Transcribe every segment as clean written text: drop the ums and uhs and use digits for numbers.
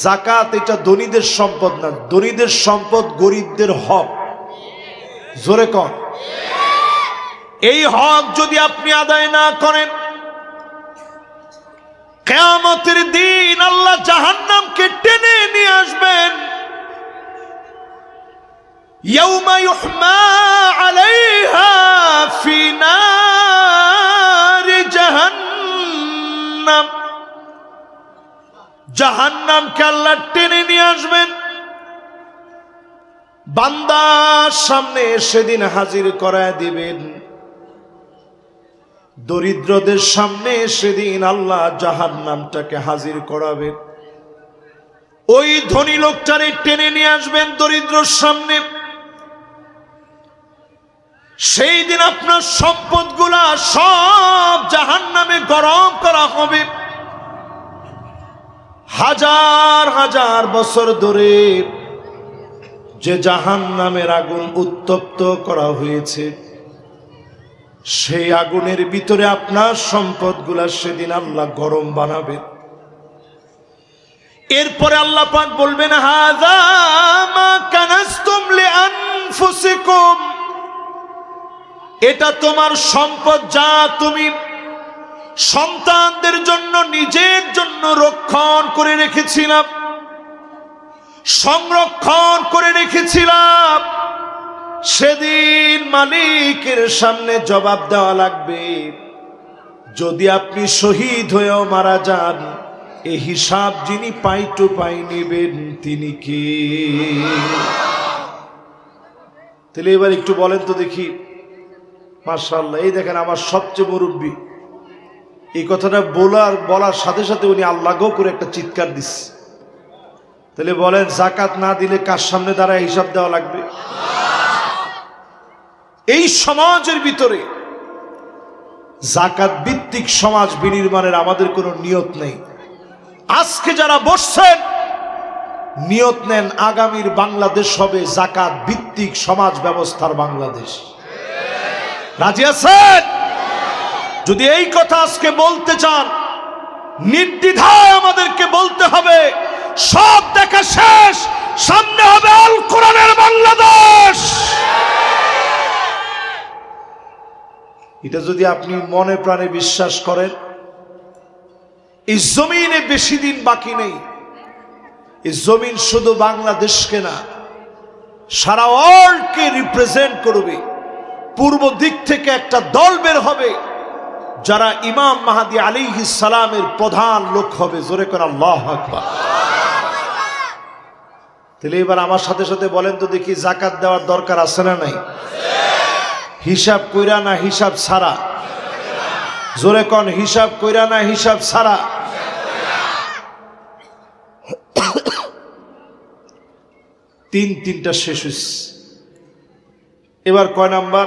যাকাত এটা ধনীদের সম্পদ না, ধনীদের সম্পদ গরিবদের হক। জোরে কর। এই হক যদি আপনি আদায় না করেন, কিয়ামতের দিন আল্লাহ জাহান্নামকে টেনে নিয়ে আসবেন। ইয়াউমা ইউহমা আলাইহা ফি নারি জাহান্নাম, জাহান্নামকে আল্লাহ টেনে নিয়ে আসবেন, বান্দার সামনে সেদিন হাজির করায় দিবেন। দরিদ্রদের সামনে সেদিন আল্লাহ জাহান্নামটাকে হাজির করাবেন। ওই ধনী লোকটারে টেনে নিয়ে আসবেন দরিদ্রর সামনে। সেই দিন আপনার সম্পদগুলা সব জাহান্নামে গরম করা হবে। হাজার হাজার বছর ধরে যে জাহান্নামের আগুন উত্তপ্ত করা হয়েছে, সেই আগুনের ভিতরে আপনার সম্পদগুলা সেদিন আল্লাহ গরম বানাবেন। এরপরে আল্লাহ পাক বলবেন, হাযা মা কানাসতুম লিআনফুসিকুম, এটা তোমার সম্পদ যা তুমি সন্তানদের জন্য নিজের জন্য রক্ষণ করে রেখেছিলাম, সংরক্ষণ করে রেখেছিলাম। সেদিন মালিকের সামনে জবাব দেওয়া লাগবে। যদি আপনি শহীদ হয়েও মারা যান, এই হিসাব যিনি পাই টু পাই নেবেন তিনি কে? তাহলে এবার একটু বলেন তো দেখি। মাশাআল্লাহ, এই দেখেন আমার সবচেয়ে মুরব্বী, এই কথাটা বলার সাথে সাথে উনি আল্লাহকেও করে একটা চিৎকার দিচ্ছে। তাহলে বলেন, যাকাত না দিলে কার সামনে দাঁড়ায় হিসাব দেওয়া লাগবে? এই সমাজের ভিতরে যাকাত ভিত্তিক সমাজ বিনির্মাণের আমাদের কোনো নিয়ত নেই। আজকে যারা বসছেন, নিয়ত নেন আগামীর বাংলাদেশ হবে যাকাত ভিত্তিক সমাজ ব্যবস্থার বাংলাদেশ। রাজি আছেন? যদি এই কথা আজকে বলতে চান, নির্দ্বিধায় আমাদেরকে বলতে হবে, সব দেখা শেষ, সামনে হবে আল কোরআনের বাংলাদেশ। এটা যদি আপনি মনে প্রাণে বিশ্বাস করেন, এই জমিনে বেশি দিন বাকি নেই। এই জমিন শুধু বাংলাদেশকে না, সারা ওয়ার্ল্ডকে রিপ্রেজেন্ট করবে। পূর্ব দিক থেকে একটা দল বের হবে, যারা ইমাম মাহদী আলাইহিস সালামের প্রধান লোক হবে। জোরে করে আল্লাহু আকবার। তাহলে এবার আমার সাথে সাথে বলেন তো দেখি, যাকাত দেওয়ার দরকার আছে না নাই? হিসাব কইরা না হিসাব ছাড়া? জোরে কোন, হিসাব কইরা না হিসাব ছাড়া? তিনটা শেষ হইছে। এবার কয় নাম্বার?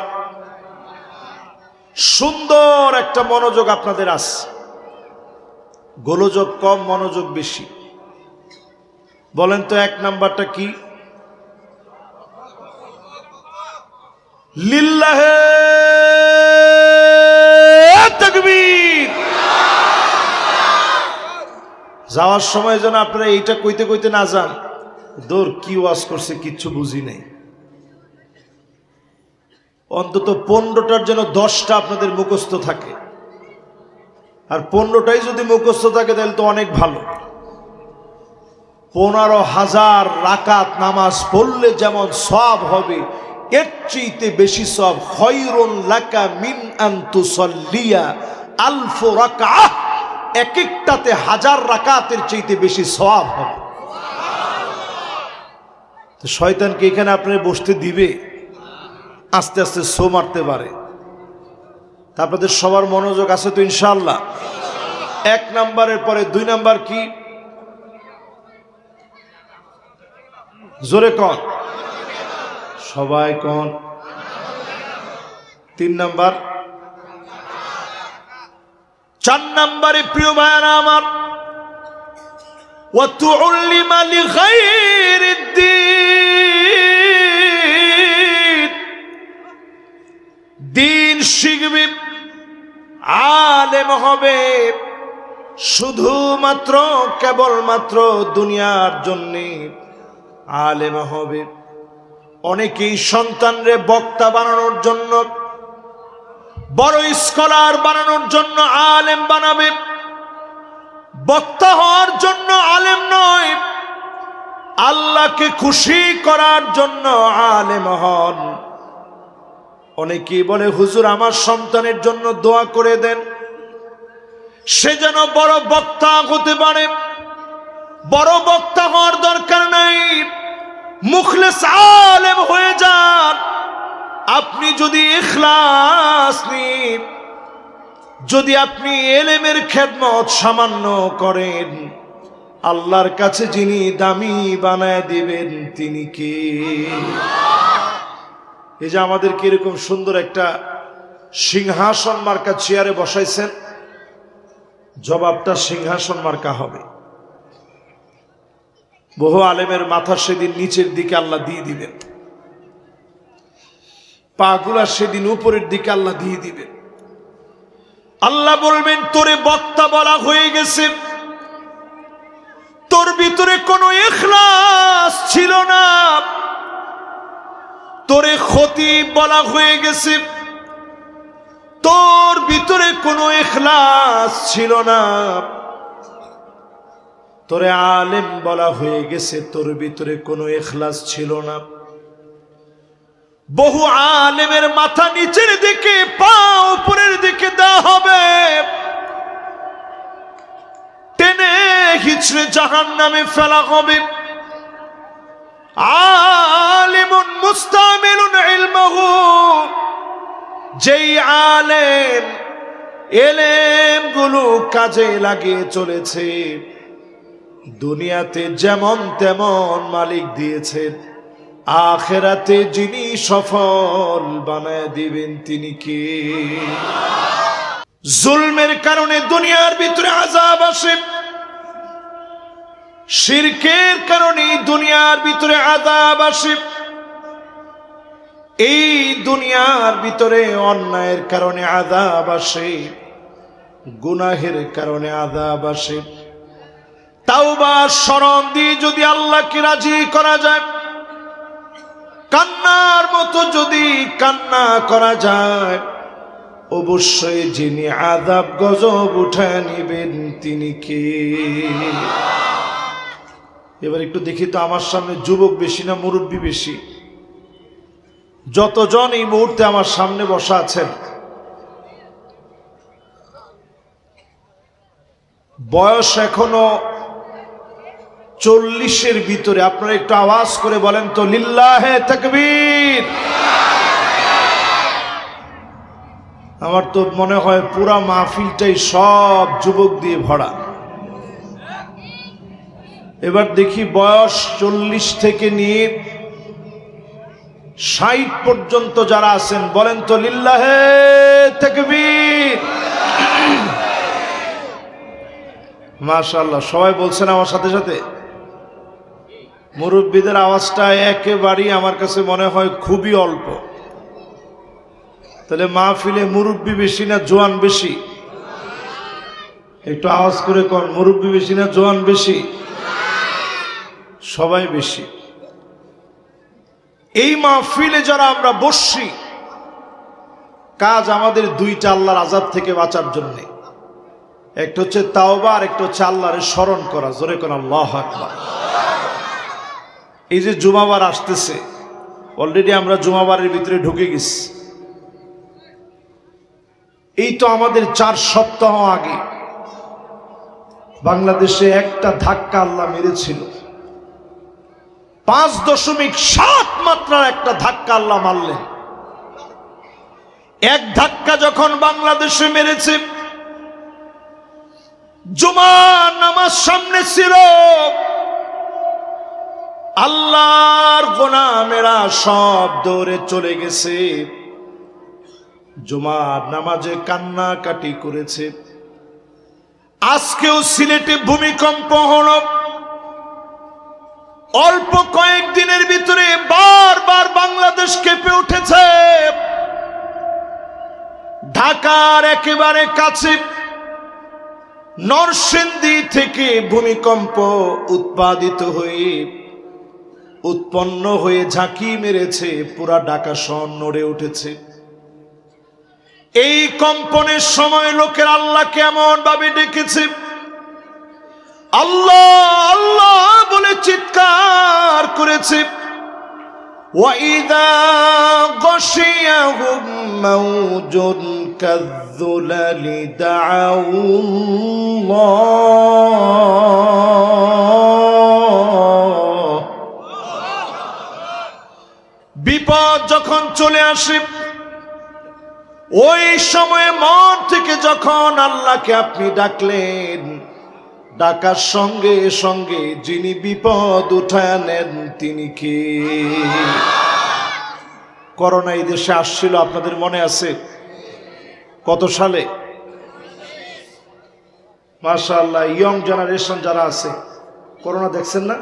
সুন্দর একটা মনোযোগ আপনাদের আছে, গোলযোগ কম, মনোযোগ বেশি। বলেন তো এক নাম্বারটা কি? লিল্লাহে তাকবীর। যাওয়ার সময় যেন আপনারা এইটা কইতে কইতে না যান, দূর কি ওয়াজ করছে কিচ্ছু বুঝি নাই। অন্তত 15টার যেন 10টা আপনাদের মুখস্থ থাকে। আর 15টাই যদি মুখস্থ থাকে তাহলে তো অনেক ভালো। 15,000 রাকাত নামাজ পড়লে যেমন সওয়াব হবে, এর চেয়ে বেশি সওয়াব, খায়রুন লাকা মিন আন তুসাল্লিয়া আলফ রাকাত, এক একটাতে 1000 রাকাতের চেয়ে বেশি সওয়াব হবে। তো শয়তানকে এখানে আপনার বসতে দিবে? আস্তে আস্তে সো মারতে পারে। তা আপনাদের সবার মনোযোগ আছে তো ইনশাআল্লাহ? এক নাম্বারের পরে 2 নাম্বার কি? জোরে কন, সবাই কন। 3 নাম্বার। 4 নাম্বারে প্রিয় ভাইরা আমার, ওয়া তুউল্লিমা লিগাইরিদ্দিন, দিন শিখবে, আলেম হবে, শুধুমাত্র কেবলমাত্র দুনিয়ার জন্যে আলেম হবে। অনেকেই সন্তানরে বক্তা বানানোর জন্য, বড় স্কলার বানানোর জন্য আলেম বানাবে। বক্তা হওয়ার জন্য আলেম নয়, আল্লাহকে খুশি করার জন্য আলেম হন। অনেকেই বলে, হুজুর আমার সন্তানের জন্য দোয়া করে দেন, সে যেন বড় বক্তা হতে পারে। বড় বক্তা হওয়ার দরকার নাই, মুখলেস আলেম হয়ে যান। আপনি যদি ইখলাস নিয়ে, যদি আপনি এলেমের খেদমত সামান্য করেন, আল্লাহর কাছে যিনি দামি বানায় দিবেন তিনি কে? এই যে আমাদেরকে এরকম সুন্দর একটা সিংহাসন মার্কা চেয়ারে বসাইছেন, জবাবটা সিংহাসন মার্কা হবে। বহু আলেমের মাথা সেদিন নিচের দিকে আল্লাহ দিয়ে দিবেন, পাগুলা সেদিন উপরের দিকে আল্লাহ দিয়ে দিবেন। আল্লাহ বলবেন, তোরে বক্তা বলা হয়ে গেছে, তোর ভিতরে কোনো ইখলাস ছিল না। তোরে খতিব বলা হয়ে গেছে, তোর ভিতরে কোনো ইখলাস ছিল না। তোরে আলেম বলা হয়ে গেছে, তোর ভিতরে কোনো ইখলাস ছিল না। বহু আলেমের মাথা নিচের দিকে, পা উপরের দিকে দেওয়া হবে, টেনে হিচড়ে জাহান্নামে ফেলা হবে। আলিমুন মুস্তামিলুন ইলমাহু, যেই আলেম এলেম গুলো কাজে লাগিয়ে চলেছে, দুনিয়াতে যেমন তেমন মালিক দিয়েছেন, আখিরাতে যিনি সফল বানায় দিবেন তিনি কে? জুলমের কারণে দুনিয়ার ভিতরে আযাব আসে, শিরকের কারণে দুনিয়ার ভিতরে আযাব আসে, এই দুনিয়ার ভিতরে অন্যায়ের কারণে আযাব আসে, গুনাহের কারণে আযাব আসে। তাওবা শরণ দিয়ে যদি আল্লাহকে রাজি করা যায়, কান্নার মতো যদি কান্না করা যায়, অবশ্যই যিনি আযাব গজব উঠায় নিবেন তিনি কে? এবার একটু দেখি তো, আমার সামনে যুবক বেশি না মুরব্বী বেশি? যতজন এই মুহূর্তে আমার সামনে বসা আছেন, বয়স এখনো 40-এর ভিতরে। আপনারা একটু আওয়াজ করে বলেন তো, লিল্লাহে তাকবীর। আমার তো মনে হয় পুরা মাহফিলটাই সব যুবক দিয়ে ভরা। এবার দেখি বয়স 40 থেকে নিয়ে 60 পর্যন্ত যারা আছেন, বলেন তো লিল্লাহে তাকবীর। মাশাআল্লাহ, সবাই বলছেন আমার সাথে সাথে। মুরব্বীদের আওয়াজটা একেবারেই আমার কাছে মনে হয় খুবই অল্প। তাহলে মাহফিলে মুরব্বী বেশি না জোয়ান বেশি? একটু আওয়াজ করে কোন, মুরব্বী বেশি না জোয়ান বেশি? সবাই বেশি। এই মাহফিলে যারা আমরা বসছি, কাজ আমাদের দুইটা, আল্লাহর আযাব থেকে বাঁচার জন্য। একটা হচ্ছে তাওবা, আর একটা হচ্ছে আল্লাহরে স্মরণ করা। জোরে কোন আল্লাহু আকবার। এই যে জুমাবার আসতেছে, অলরেডি আমরা জুমাবারের ভিতরে ঢুকে গেছি। এই তো আমাদের 4 সপ্তাহ আগে বাংলাদেশে একটা ধাক্কা আল্লাহ মেরেছিল। 5.7 মাত্রার একটা ধাক্কা আল্লাহ মারলেন। এক ধাক্কা যখন বাংলাদেশে মেরেছে, জুমার নামাজ সামনে ছিল, আল্লাহর গোলামেরা সব দৌড়ে চলে গেছে, জুমার নামাজে কান্নাকাটি করেছে। আজকেও সিলেটে ভূমিকম্প হলো, অল্প কয়েকদিনের ভিতরে বারবার বাংলাদেশ কেঁপে উঠেছে। ঢাকার একেবারে কাছে নরসিংদী থেকে ভূমিকম্প উৎপাদিত হয়ে উৎপন্ন হয়ে ঝাঁকি মেরেছে, পুরা ঢাকা শহর নড়ে উঠেছে। এই কম্পনের সময় লোকের আল্লাহ কেমন ভাবে ডেকেছে, আল্লাহ আল্লাহ বলে চিৎকার করেছে। وَإِذَا غَشِيَهُم مَّوْجٌ كَالظُّلَلِ دَعَوُا اللَّهَ। বিপদ যখন চলে আসে, ওই সময়ে মন থেকে যখন আল্লাহকে আপনি ডাকলেন, ডাকার সঙ্গে সঙ্গে যিনি বিপদ উঠায় নেন তিনি কে? করোনা এই দেশে আসছিল, আপনাদের মনে আছে? কত সালে? মাশাআল্লাহ, ইয়ং জেনারেশন যারা আছে, করোনা দেখছেন না?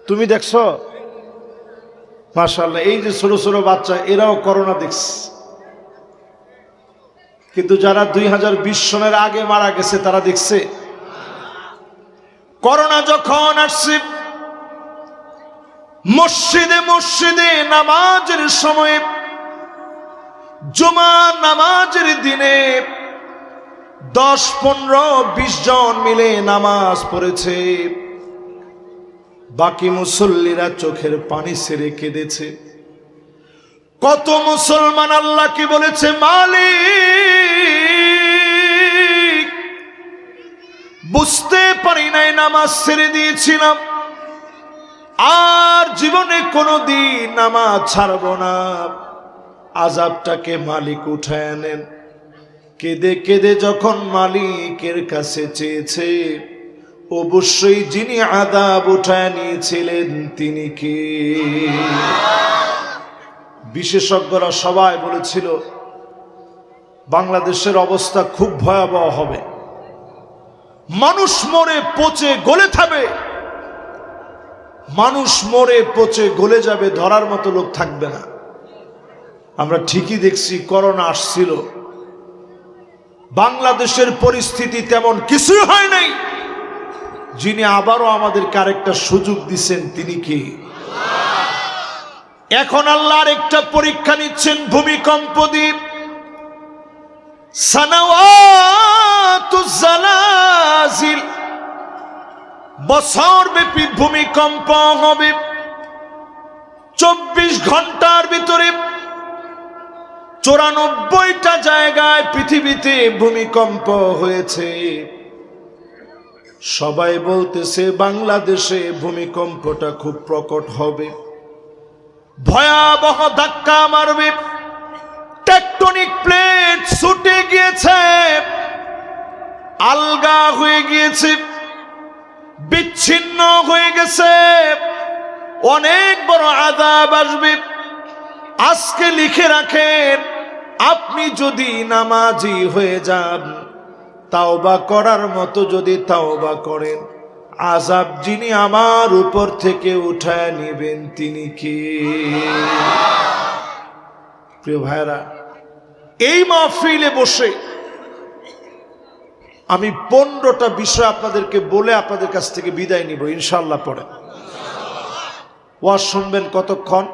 তুমি দেখছো? মাশাআল্লাহ, এই যে ছোট ছোট বাচ্চা এরাও করোনা দেখছে। কিন্তু যারা 2020 সনের আগে মারা গেছে তারা দেখছে? করোনা যখন আসছে, মসজিদে মসজিদে নামাজের সময়, জুমা নামাজের দিনে 10, 15, 20 জন মিলে নামাজ পড়েছে। বাকি মুসল্লিরা চোখের পানি ছেড়ে কেঁদেছে। কত মুসলমান আল্লাহকে বলেছে, মালিক বুঝতে পারি নাই, নামাজ ছেড়ে দিয়েছিলাম, আর জীবনে কোনোদিন নামাজ ছাড়ব না, আযাবটাকে মালিক উঠায় নেন। কেঁদে কেঁদে যখন মালিকের কাছে চেয়েছে, অবশ্যই যিনি আযাব উঠায় নিয়েছিলেন তিনি কে? বিশেষজ্ঞরা সবাই বলেছিল বাংলাদেশের অবস্থা খুব ভয়াবহ হবে, মানুষ মরে পচে গলে থাকবে, মানুষ মরে পচে গলে যাবে, ধরার মতো লোক থাকবে না। আমরা ঠিকই দেখছি, করোনা আসছিল, বাংলাদেশের পরিস্থিতি তেমন কিছুই হয় নাই। যিনি আবারও আমাদেরকে আরেকটা সুযোগ দিচ্ছেন তিনি কি? এখন আল্লাহর একটা পরীক্ষা নিচ্ছেন ভূমিকম্প দিয়ে। সানাওয়াতুজ জালাজিল, বছরব্যাপী ভূমিকম্প হবে। 24 ঘন্টার ভিতরে 94টা জায়গায় পৃথিবীতে ভূমিকম্প হয়েছে। সবাই বলতেছে বাংলাদেশে ভূমিকম্পটা খুব প্রকট হবে, ভয়াবহ ধাক্কা মারবে, টেকটনিক প্লেট ছুটে গিয়েছে, আলগা হয়ে গিয়েছে, বিচ্ছিন্ন হয়ে গেছে, অনেক বড় আযাব আসবে। আজকে লিখে রাখেন, আপনি যদি নামাজি হয়ে যান, তাওবা করার মতো যদি তাওবা করেন, আযাব যিনি আমার উপর থেকে উঠায় নেবেন তিনি কে? প্রিয় ভাইরা, এই মাহফিলে বসে আমি 15টা বিষয় আপনাদেরকে বলে আপনাদের কাছ থেকে বিদায় নিব ইনশাআল্লাহ। পড়ে ওয়াজ শুনবেন কতক্ষণ?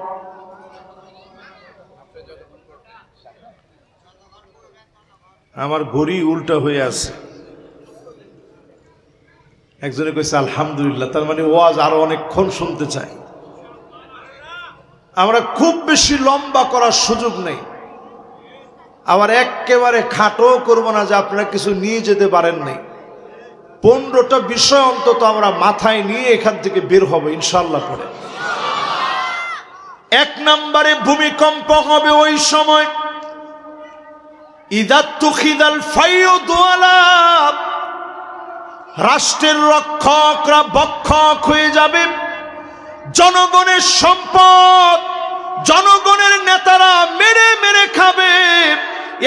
আমার ঘড়ি উল্টা হয়ে আছে। একজনে কইছে আলহামদুলিল্লাহ, তার মানে ওয়াজ আরো অনেকক্ষণ শুনতে চাই। আমরা খুব বেশি লম্বা করার সুযোগ নেই, আবার একেবারে খাটো করব না যে আপনারা কিছু নিয়ে যেতে পারেন নাই। 15টা বিষয় অন্তত আমরা মাথায় নিয়ে এখান থেকে বের হব ইনশাআল্লাহ। পড়ে 1 নম্বরে ভূমিকম্প হবে ওই সময়, ইযা তুখিদাল ফায়ুদওয়ালা, রাষ্ট্রের রক্ষকরা ভক্ষক হয়ে যাবে, জনগণের সম্পদ জনগণের নেতারা মেরে মেরে খাবে।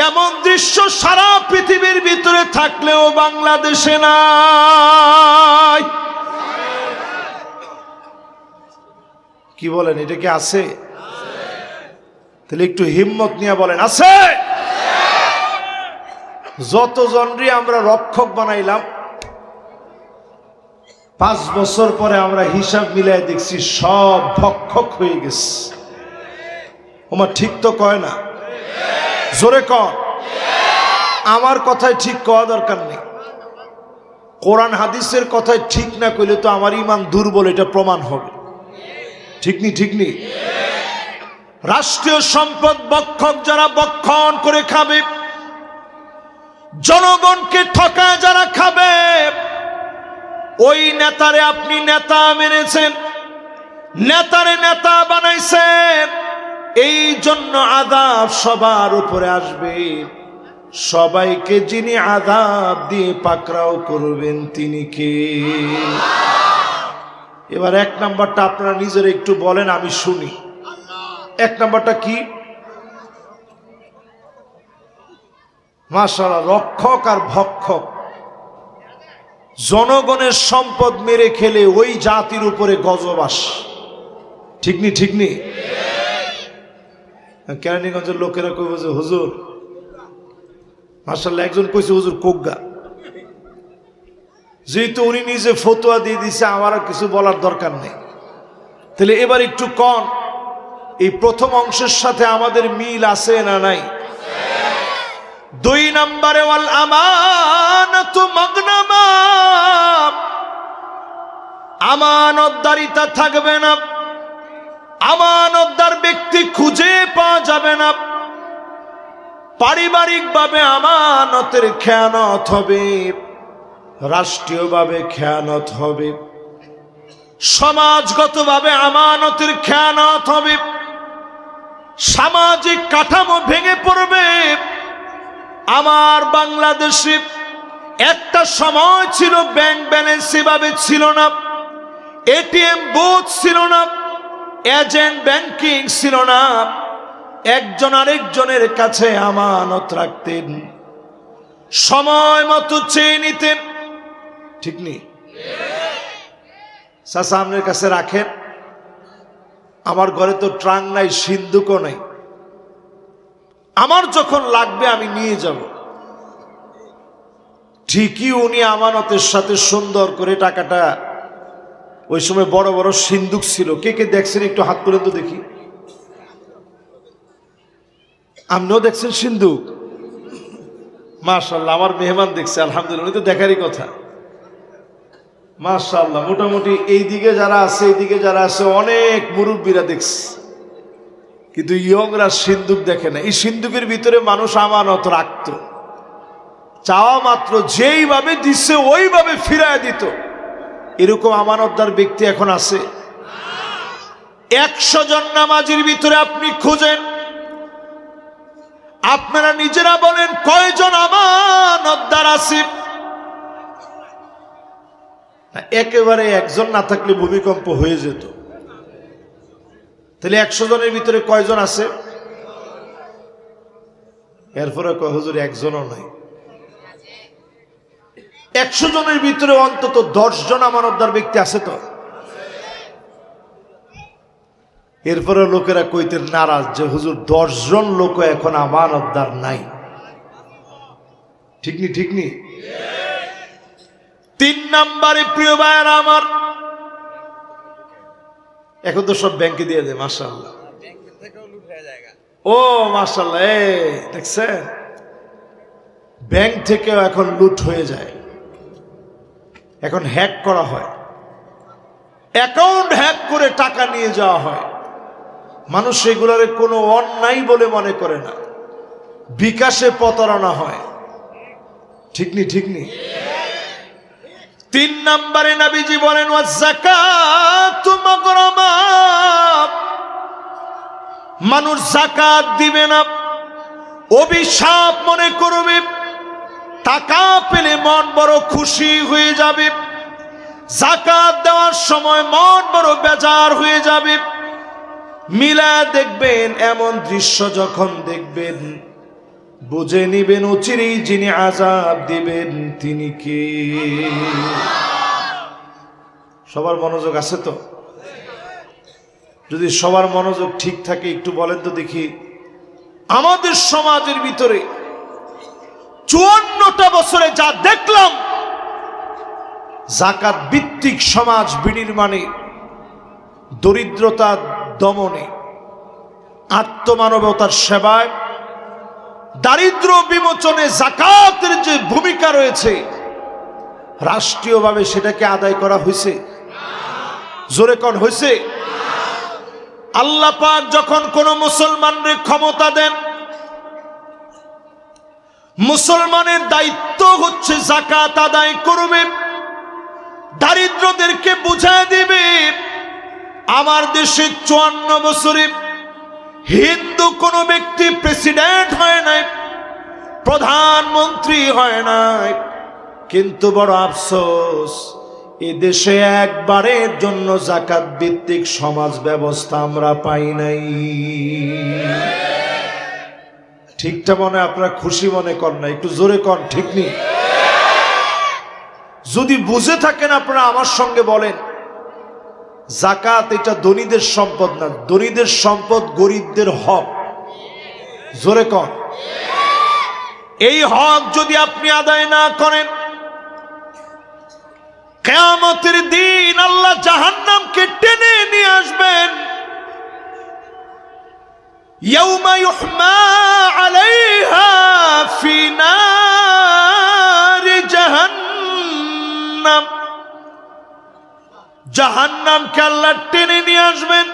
এমন দৃশ্য সারা পৃথিবীর ভিতরে থাকলেও বাংলাদেশে নাই। কি বলেন, এটা কি আছে? তাহলে একটু হিম্মত নিয়ে বলেন আছে। যতজনরই আমরা রক্ষক বানাইলাম 5 বছর পরে আমরা হিসাব মিলাই দেখছি সব ভক্ষক হয়ে গেছে। ওমা ঠিক তো কয় না, জোরে কর। আমার কথায় ঠিক কওয়া দরকার নেই, কোরআন হাদিসের কথায় ঠিক না কইলে তো আমার ঈমান দুর্বল, এটা প্রমাণ হবে। ঠিক নি? ঠিক নি? রাষ্ট্রীয় সম্পদ ভক্ষক যারা ভক্ষণ করে খাবে, জনগণকে ঠকায় যারা খাবে, ওই নেতারে আপনি নেতা মেনেছেন, নেতারে নেতা বানাইছেন, এই জন্য আযাব সবার উপরে আসবে। সবাইকে যিনি আযাব দিয়ে পাকড়াও করবেন তিনি কে? এবার 1 নাম্বারটা আপনারা নিজেরা একটু বলেন, আমি শুনি। 1 নাম্বারটা কি? মাশাআল্লাহ, রক্ষক আর ভক্ষক। জনগণের সম্পদ মেরে খেলে ওই জাতির উপরে গজব আসে। ঠিক নি? ঠিক নি? কেরানীগঞ্জের লোকেরা কইব যে হুজুর, মাশাআল্লাহ একজন কইছে হুজুর কোগা, যেহেতু উনি নিজে ফতোয়া দিয়ে দিছে আমার আর কিছু বলার দরকার নেই। তাহলে এবার একটু কন, এই প্রথম অংশের সাথে আমাদের মিল আছে না নাই? 2 নম্বরে ওয়াল আমানাতু মাগনামা, আমানতদারিতা থাকবে না, আমানতদার ব্যক্তি খুঁজে পাওয়া যাবে না। পারিবারিকভাবে আমানতের খেয়ানত হবে, রাষ্ট্রীয়ভাবে খেয়ানত হবে, সমাজগতভাবে আমানতের খেয়ানত হবে, সামাজিক কাঠামো ভেঙে পড়বে। আমার বাংলাদেশে একটা সময় ছিল ব্যাংক ব্যালেন্স সেভাবে ছিল না, এটিএম বুথ ছিল না, এজেন্ট ব্যাংকিং ছিল না, একজন আরেকজনের কাছে আমানত রাখতেন, সময় মতো চেয়ে নিতেন। ঠিক নেই? চাচা আপনার কাছে রাখেন, আমার ঘরে তো ট্রাঙ্ক নাই, সিন্দুকও নাই, আমার যখন লাগবে আমি নিয়ে যাব। ঠিকই উনি আমানতের সাথে সুন্দর করে টাকাটা, ওই সময় বড় বড় সিন্দুক ছিল, কে কে দেখছেন একটু হাত তুলে তো দেখি। আপনিও দেখছেন সিন্দুক? মাশাআল্লাহ, আমার মেহমান দেখছে, আলহামদুলিল্লাহ, উনি তো দেখারই কথা। মাশাআল্লাহ, মোটামুটি এইদিকে যারা আছে, এইদিকে যারা আছে, অনেক মুরব্বীরা দেখছে, কিন্তু ইয়ংরা সিন্দুক দেখে না। এই সিন্দুকের ভিতরে মানুষ আমানত রাখত, চাওয়া মাত্র যেইভাবে দিচ্ছে ওইভাবে ফিরায় দিত। এরকম আমানতদার ব্যক্তি এখন আছে? 100 জন নামাজির ভিতরে আপনি খুঁজেন, আপনারা নিজেরা বলেন কয়জন আমানতদার আছে? একেবারে একজন না থাকলে ভূমিকম্প হয়ে যেত। তাহলে 100 জনের ভিতরে কয়জন আছে? এরপরে কয় হুজুর একজনও নাই। 100 জনের ভিতরে অন্তত 10 জন আমানতদার ব্যক্তি আছে তো? এরপরে লোকেরা কইতেন নারাজ যে হুজুর 10 জন লোক এখন আমানতদার নাই। ঠিক নি? ঠিক নি? 3 নম্বরে প্রিয় ভাইয়েরা আমার, এখন তো সব ব্যাংকে দিয়ে দেয়, মাশাআল্লাহ। ও মাশাআল্লাহ, দেখছেন, ব্যাংক থেকেও এখন লুট হয়ে যায়, এখন হ্যাক করা হয়, অ্যাকাউন্ট হ্যাক করে টাকা নিয়ে যাওয়া হয়। মানুষ এগুলোর কোনো অন্যায় বলে মনে করে না, বিকাশে প্রতারণা হয়। ঠিক নি? ঠিক নি? 3 নম্বরে নবীজি বলেন ওয়াজ যাকাতু মাগরামা, মানুষ যাকাত দিবে না, অভিশাপ মনে করবে। টাকা পেলে মন বড় খুশি হয়ে যাবে, যাকাত দেওয়ার সময় মন বড় বেজার হয়ে যাবে। মিলা দেখবেন, এমন দৃশ্য যখন দেখবেন বুঝে নিবেন অচিরেই যিনি আযাব দিবেন তিনি কে। সবার মনোযোগ আছে তো? যদি সবার মনোযোগ ঠিক থাকে একটু বলেন তো দেখি, আমাদের সমাজের ভিতরে 54টা বছরে যা দেখলাম, যাকাত ভিত্তিক সমাজ বিনির্মাণে, দরিদ্রতা দমনে, আত্মমানবতার সেবায়, দারিদ্র বিমোচনে যাকাতের যে ভূমিকা রয়েছে, রাষ্ট্রীয়ভাবে সেটাকে আদায় করা হয়েছে? জোরে কোন হয়েছে? আল্লাহ পাক যখন কোন মুসলমানকে ক্ষমতা দেন, মুসলমানের দায়িত্ব হচ্ছে যাকাত আদায় করবে, দারিদ্রদেরকে বুঝায় দিবে। আমার দেশে 54 বছরে হিন্দু কোন ব্যক্তি প্রেসিডেন্ট হয় নাই, প্রধানমন্ত্রী হয় নাই, কিন্তু বড় আফসোস, এ দেশে একবারের জন্য যাকাত ভিত্তিক সমাজ ব্যবস্থা আমরা পাই নাই। ঠিকটা মনে আপনারা খুশি মনে করেন না, একটু জোরে কন ঠিক নেই। যদি বুঝে থাকেন আপনারা আমার সঙ্গে বলেন, যাকাত এটা ধনীদের সম্পদ না, ধনীদের সম্পদ গরিবদের হক। জোরে কন। এই হক যদি আপনি আদায় না করেন, কিয়ামতের দিন আল্লাহ জাহান্নামকে টেনে নিয়ে আসবেন। ইয়াউমা ইউহমা আলাইহা ফি নারি জাহান্নাম, জাহান্নামকে আল্লাহ টেনে নিয়ে আসবেন,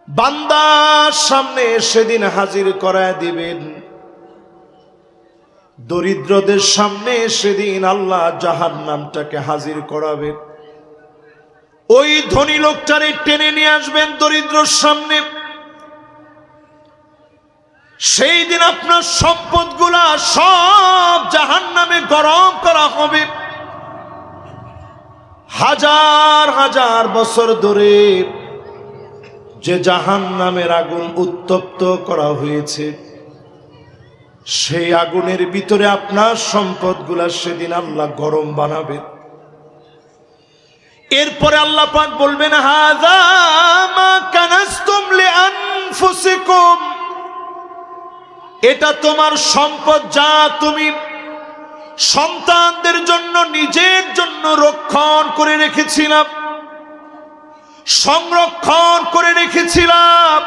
বান্দার সামনে সেদিন হাজির করায় দিবেন। দরিদ্রদের সামনে সেদিন আল্লাহ জাহান্নামটাকে হাজির করাবেন। ওই ধনী লোকটারে টেনে নিয়ে আসবেন দরিদ্রর সামনে। সেই দিন আপনার সম্পদগুলা সব জাহান্নামে গরম করা হবে। হাজার হাজার বছর ধরে যে জাহান্নামের আগুন উত্তপ্ত করা হয়েছে, সেই আগুনের ভিতরে আপনার সম্পদগুলা সেদিন আল্লাহ গরম বানাবেন। এরপরে আল্লাহ পাক বলবেন, হাযা মা কানাসতুম লিআনফুসিকুম, এটা তোমার সম্পদ যা তুমি সন্তানদের জন্য, নিজের জন্য রক্ষণ করে রেখেছিলাম, সংরক্ষণ করে রেখেছিলাম।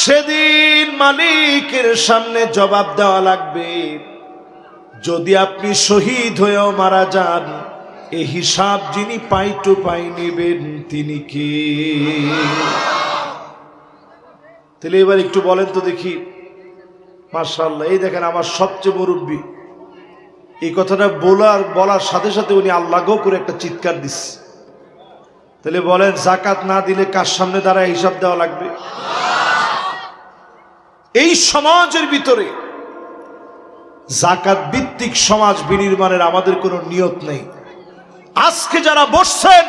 সেদিন মালিকের সামনে জবাব দেওয়া লাগবে। যদি আপনি শহীদ হয়েও মারা যান, এই হিসাব যিনি পাই টু পাই নেবেন তিনি কে? তাহলে এবার একটু বলেন তো দেখি। মাশাআল্লাহ, এই দেখেন আমার সবচেয়ে মুরব্বী, এই কথাটা বলার সাথে সাথে উনি আল্লাহকেও করে একটা চিৎকার দিচ্ছে। তাহলে বলেন, যাকাত না দিলে কার সামনে দাঁড়ায় হিসাব দেওয়া লাগবে? এই সমাজের ভিতরে যাকাত ভিত্তিক সমাজ বিনির্মাণের আমাদের কোনো নিয়ত নেই। আজকে যারা বসছেন,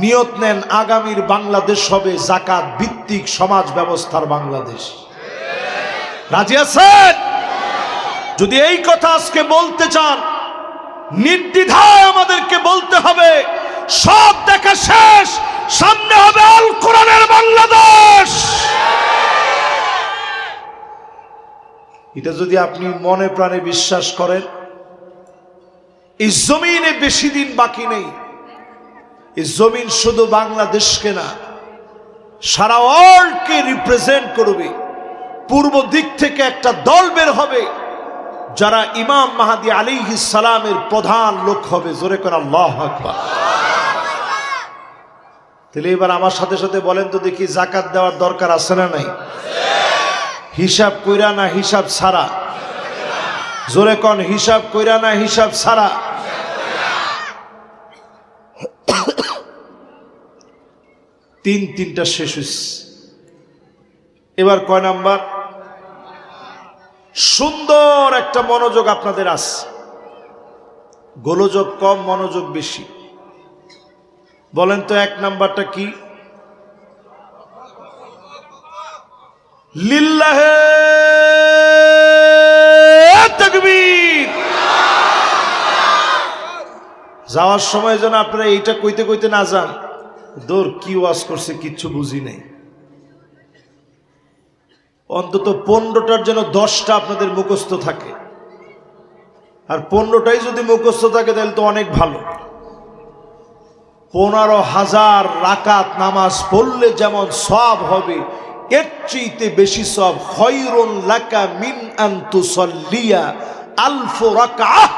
নিয়ত নেন আগামীর বাংলাদেশ হবে যাকাত ভিত্তিক সমাজ ব্যবস্থার বাংলাদেশ। রাজি আছেন? যদি এই কথা আজকে বলতে চান, নির্দ্বিধায় আমাদেরকে বলতে হবে, সব দেখা শেষ, সামনে হবে আল কোরআনের বাংলাদেশ। এটা যদি আপনি মনে প্রাণে বিশ্বাস করেন, এই জমিনে বেশি দিন বাকি নেই। এই জমিন শুধু বাংলাদেশকে না, সারা ওয়ার্ল্ডকে রিপ্রেজেন্ট করবে। পূর্ব দিক থেকে একটা দল বের হবে, যারা ইমাম মাহদী আলাইহিস সালামের প্রধান লোক হবে। জোরে করে আল্লাহু আকবার। তাহলে এবার আমার সাথে সাথে বলেন তো দেখি, যাকাত দেওয়ার দরকার আছে না নাই? হিসাব কইরা না হিসাব ছাড়া? জোরে কোন, হিসাব কইরা না হিসাব ছাড়া? তিনটা শেষ হয়েছে। এবার কয় নাম্বার? সুন্দর একটা মনোযোগ আপনাদের আছে, গোলযোগ কম, মনোযোগ বেশি। বলেন তো এক নাম্বারটা কি? লিল্লাহে তাকবীর। যাওয়ার সময় যেন আপনারা এইটা কইতে কইতে না যান, দূর কি ওয়াজ করছে কিচ্ছু বুঝি নাই। অন্তত 15টার যেন 10টা আপনাদের মুখস্থ থাকে, আর 15টাই যদি মুখস্থ থাকে তাহলে তো অনেক ভালো। 15,000 রাকাত নামাজ পড়লে যেমন সওয়াব হবে, এর চেয়ে বেশি সওয়াব খায়রুন লাকা মিন আন তুসাল্লিয়া আলফ রাকাহ,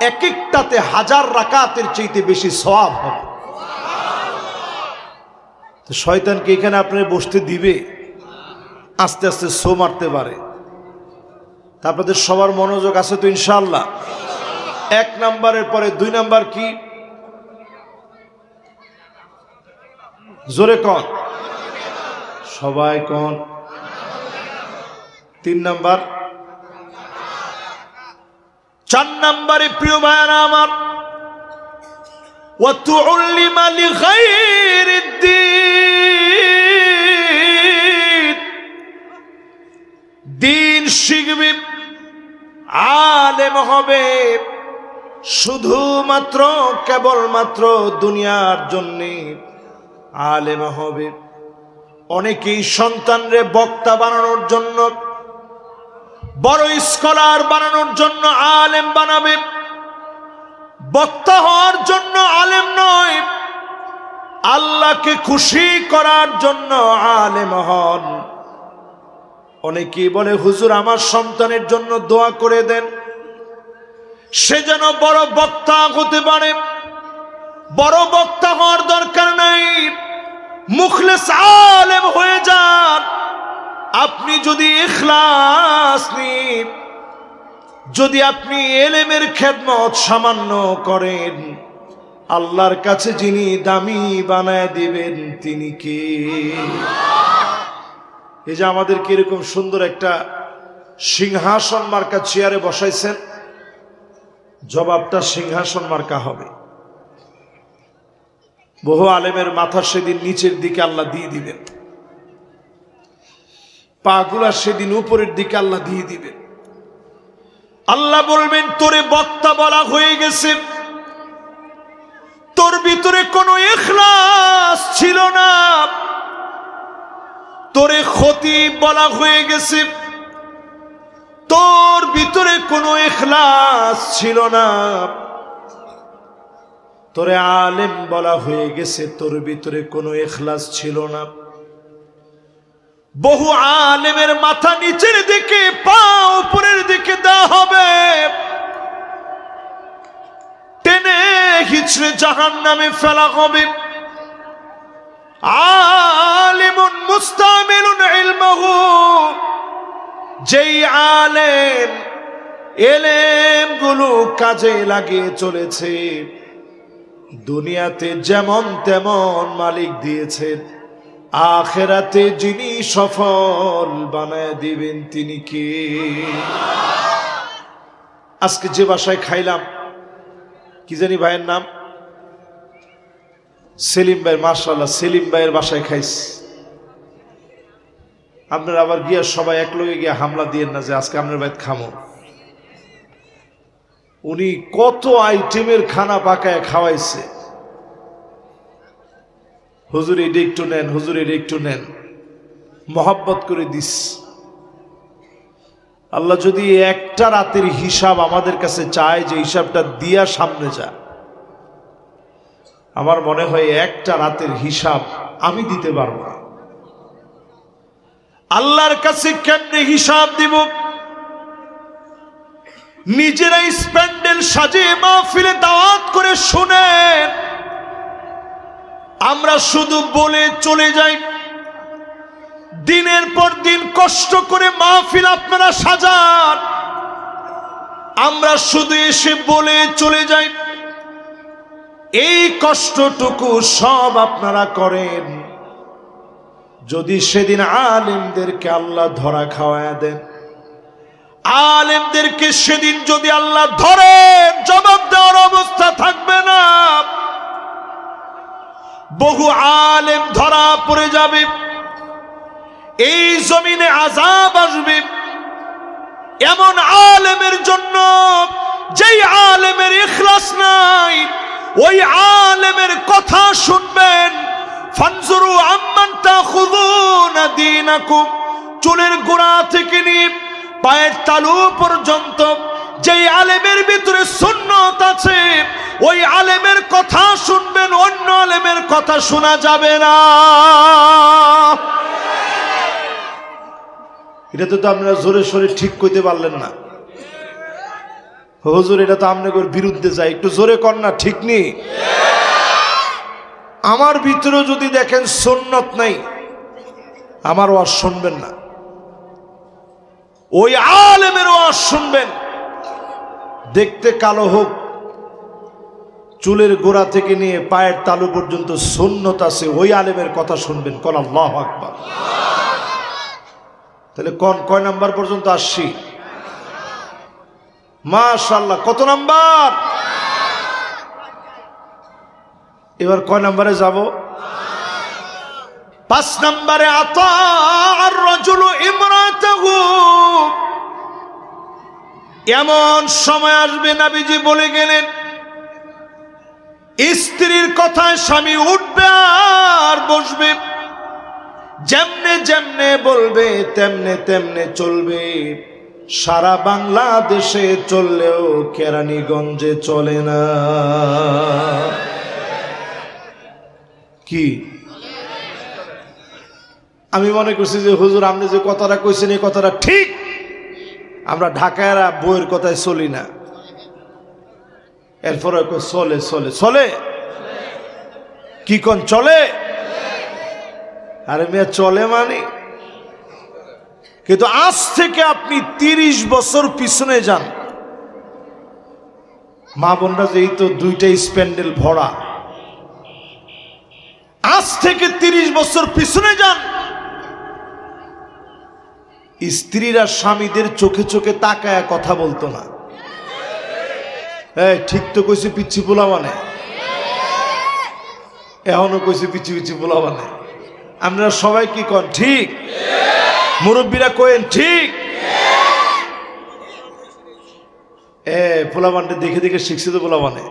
এক একটাতে 1000 রাকাতের চেয়ে বেশি সওয়াব হবে। তো শয়তানকে এখানে আপনার বসতে দিবে? আস্তে আস্তে সো মারতে পারে। তা আপনাদের সবার মনোযোগ আছে তো ইনশাআল্লাহ? 1 নাম্বারের পরে 2 নাম্বার কি? জোরে কন, সবাই কন। 3 নাম্বার। 4 নাম্বারে প্রিয় ভাইরা আমার, ওয়াতুল্লিমা লিগাইরিদ্দিন, দিন শিখবে, আলেম হবে, শুধুমাত্র কেবলমাত্র দুনিয়ার জন্যে আলেম হবে। অনেকেই সন্তানরে বক্তা বানানোর জন্য, বড় স্কলার বানানোর জন্য আলেম বানাবে, বক্তা হওয়ার জন্য আলেম নয়, আল্লাহকে খুশি করার জন্য আলেম হন। অনেকেই বলে হুজুর আমার সন্তানের জন্য দোয়া করে দেন, সে যেন বড় বক্তা হতে পারে। বড় বক্তা হওয়ার দরকার নাই, মুখলেস আলেম হয়ে যান। আপনি যদি ইখলাস নিয়ে, যদি আপনি এলেমের খেদমত সামান্য করেন, আল্লাহর কাছে যিনি দামি বানায় দিবেন তিনি কে? এই যে আমাদেরকে এরকম সুন্দর একটা সিংহাসন মার্কা চেয়ারে বসাইছেন, জবাবটা সিংহাসন মার্কা হবে। বহু আলেমের মাথা সেদিন নিচের দিকে আল্লাহ দিয়ে দিবেন, পাগুলা সেদিন উপরের দিকে আল্লাহ দিয়ে দিবেন। আল্লাহ বলবেন তোরে বক্তা বলা হয়ে গেছে, তোর ভিতরে কোনো ইখলাস ছিল না, তোরে খতিব বলা হয়ে গেছে, তোর ভিতরে কোনো ইখলাস ছিল না। তোরে আলেম বলা হয়ে গেছে, তোর ভিতরে কোনো ইখলাস ছিল না। বহু আলেমের মাথা নিচের দিকে, পা উপরের দিকে দেওয়া হবে, টেনে হিচড়ে জাহান্নামে ফেলা হবে। আলিমুন মুস্তামিলুন ইলমাহু, যেই আলেম এলেমগুলো কাজে লাগিয়ে চলেছে, দুনিয়াতে যেমন তেমন মালিক দিয়েছেন, আখিরাতে যিনি সফল বানায় দিবেন তিনি কে? আজকে যে বাসায় খাইলাম, কি জানি ভাইয়ের নাম, সেলিম ভাই, মাশাআল্লাহ সেলিম ভাইয়ের বাসায় খাইছি। আপনারা আবার গিয়া সবাই একলগে গিয়া হামলা দিয়েন না যে আজকে আপনার বাড়িতে খামো। উনি কত আইটেমের খানা পাকায় খাওয়াইছে, হুজুর এটা একটু নেন, হুজুর এটা একটু নেন, মহব্বত করে দিস। আল্লাহ যদি একটা রাতের হিসাব আমাদের কাছে চায়, যে হিসাবটা দিয়া সামনে যা, আমার মনে হয় একটা রাতের হিসাব আমি দিতে পারবো না। আল্লাহর কাছে কেমনে হিসাব দিব? নিজেরাই স্প্যান্ডেল সাজিয়ে মাহফিলে দাওয়াত করে শুনেন, আমরা শুধু বলে চলে যাই। দিনের পর দিন কষ্ট করে মাহফিল আপনারা সাজান, আমরা শুধু এসে বলে চলে যাই। এই কষ্টটুকু সব আপনারা করেন, যদি সেদিন আলেমদেরকে আল্লাহ ধরা খাওয়ায় দেন, আলেমদেরকে সেদিন যদি আল্লাহ ধরেন, জবাব দেওয়ার অবস্থা থাকবে না। বহু আলেম ধরা পড়ে যাবে, এই জমিনে আযাব আসবে এমন আলেমের জন্য, যেই আলেমের ইখলাস নাই। ওই আলেমের কথা শুনবেন, ফানজুরু আম্মান তাখুযুনা দীনাকুম, চুলের গোড়া থেকে নিয়ে পায়ের তালু পর্যন্ত যেই আলেমের ভিতরে সুন্নত আছে ওই আলেমের কথা শুনবেন, অন্য আলেমের কথা শোনা যাবে না। এটা তো আপনারা জোরে সোরে ঠিক করতে পারলেন না। হুজুর এটা তো আপনাদের বিরুদ্ধে যায়, একটু জোরে কর না, ঠিক নেই। আমার ভিতরে যদি দেখেন সুন্নত নাই, আমার ওয়াজ শুনবেন না, ওই আলেমের ওয়াজ শুনবেন। দেখতে কালো হোক, চুলের গোড়া থেকে নিয়ে পায়ের তালু পর্যন্ত সুন্নত আছে, ওই আলেমের কথা শুনবেন। কোন আল্লাহু আকবার। তাহলে কয় নাম্বার পর্যন্ত আসছি? মাশাআল্লাহ। কত নাম্বার? এবার কয় নাম্বারে যাব? 5 নাম্বারে আতা আর রাজুলু ইমরাতাহু। এমন সময় আসবে, নবীজি বলে গেলেন, স্ত্রীর কথায় স্বামী উঠবে আর বসবে, যেমনে যেমনে বলবে তেমনে তেমনে চলবে। সারা বাংলাদেশে চললেও কেরানীগঞ্জে চলে না। কি আমি মনে করছি যে হুজুর আপনি যে কথাটা কইছেন এই কথাটা ঠিক, আমরা ঢাকায়রা বইয়ের কথায় চলি না। এরপরে চলে চলে চলে কি কোন চলে? আরে মেয়ে চলে মানে, কিন্তু আজ থেকে আপনি 30 বছর পিছনে যান, মা বোনরা যেই তো 2টা স্প্যান্ডেল ভরা, আজ থেকে 30 বছর পিছনে যান, স্ত্রীরা স্বামীদের চোখে চোখে তাকায় কথা বলতো না। এই ঠিক তো কইছি পিচ্ছি পোলা মানে, এখনো কইছি পিচ্ছি পিচ্ছি পোলা মানে। আপনারা সবাই কি কন ঠিক? মুরব্বীরা কইেন ঠিক। পোলা মানে দেখে দেখে শিখছি তো পোলা মানে।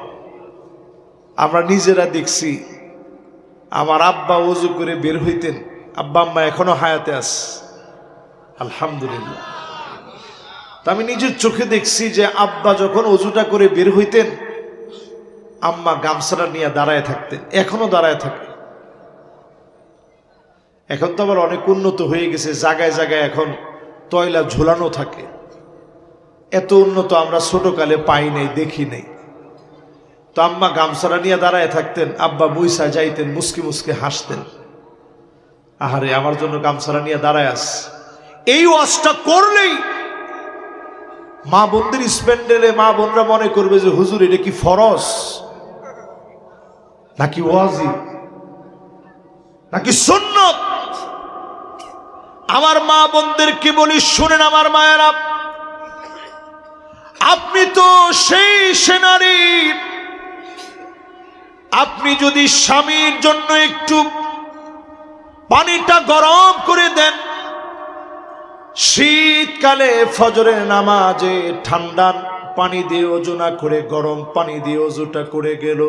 আমরা নিজেরা দেখছি, আমার আব্বা ওযু করে বের হইতেন, আব্বা আম্মা এখনো হায়াতে আছে আলহামদুলিল্লাহ। তা আমি নিজের চোখে দেখছি যে আব্বা যখন ওযুটা করে বের হইতেন, আম্মা গামছাটা নিয়ে দাঁড়ায় থাকতেন, এখনো দাঁড়ায় থাকে। এখন তো আবার অনেক উন্নত হয়ে গেছে, জায়গায় জায়গায় এখন তয়লা ঝুলানো থাকে। এত উন্নত আমরা ছোটকালে পাই নাই, দেখি নাই। তো আম্মা গামছাটা নিয়ে দাঁড়ায় থাকতেন, আব্বা মুইসা যাইতেন, মুসকি মুসকি হাসতেন, আহারে আমার জন্য গামছাটা নিয়ে দাঁড়ায় আস। এই ওয়াজটা করলেই মা বোনদের স্প্যান্ডেলে মা বোনরা মনে করবে যে হুজুর এটা কি ফরজ নাকি ওয়াজিব নাকি সুন্নত। আমার মা বোনদেরকে বলি, শুনেন আমার মায়েরা, আপনি তো সেই সেনারী, আপনি যদি স্বামীর জন্য একটু পানিটা গরম করে দেন, শীতকালে ফজরের নামাজে ঠান্ডা পানি দিয়ে ওযু না করে গরম পানি দিয়ে ওযুটা করে গেল,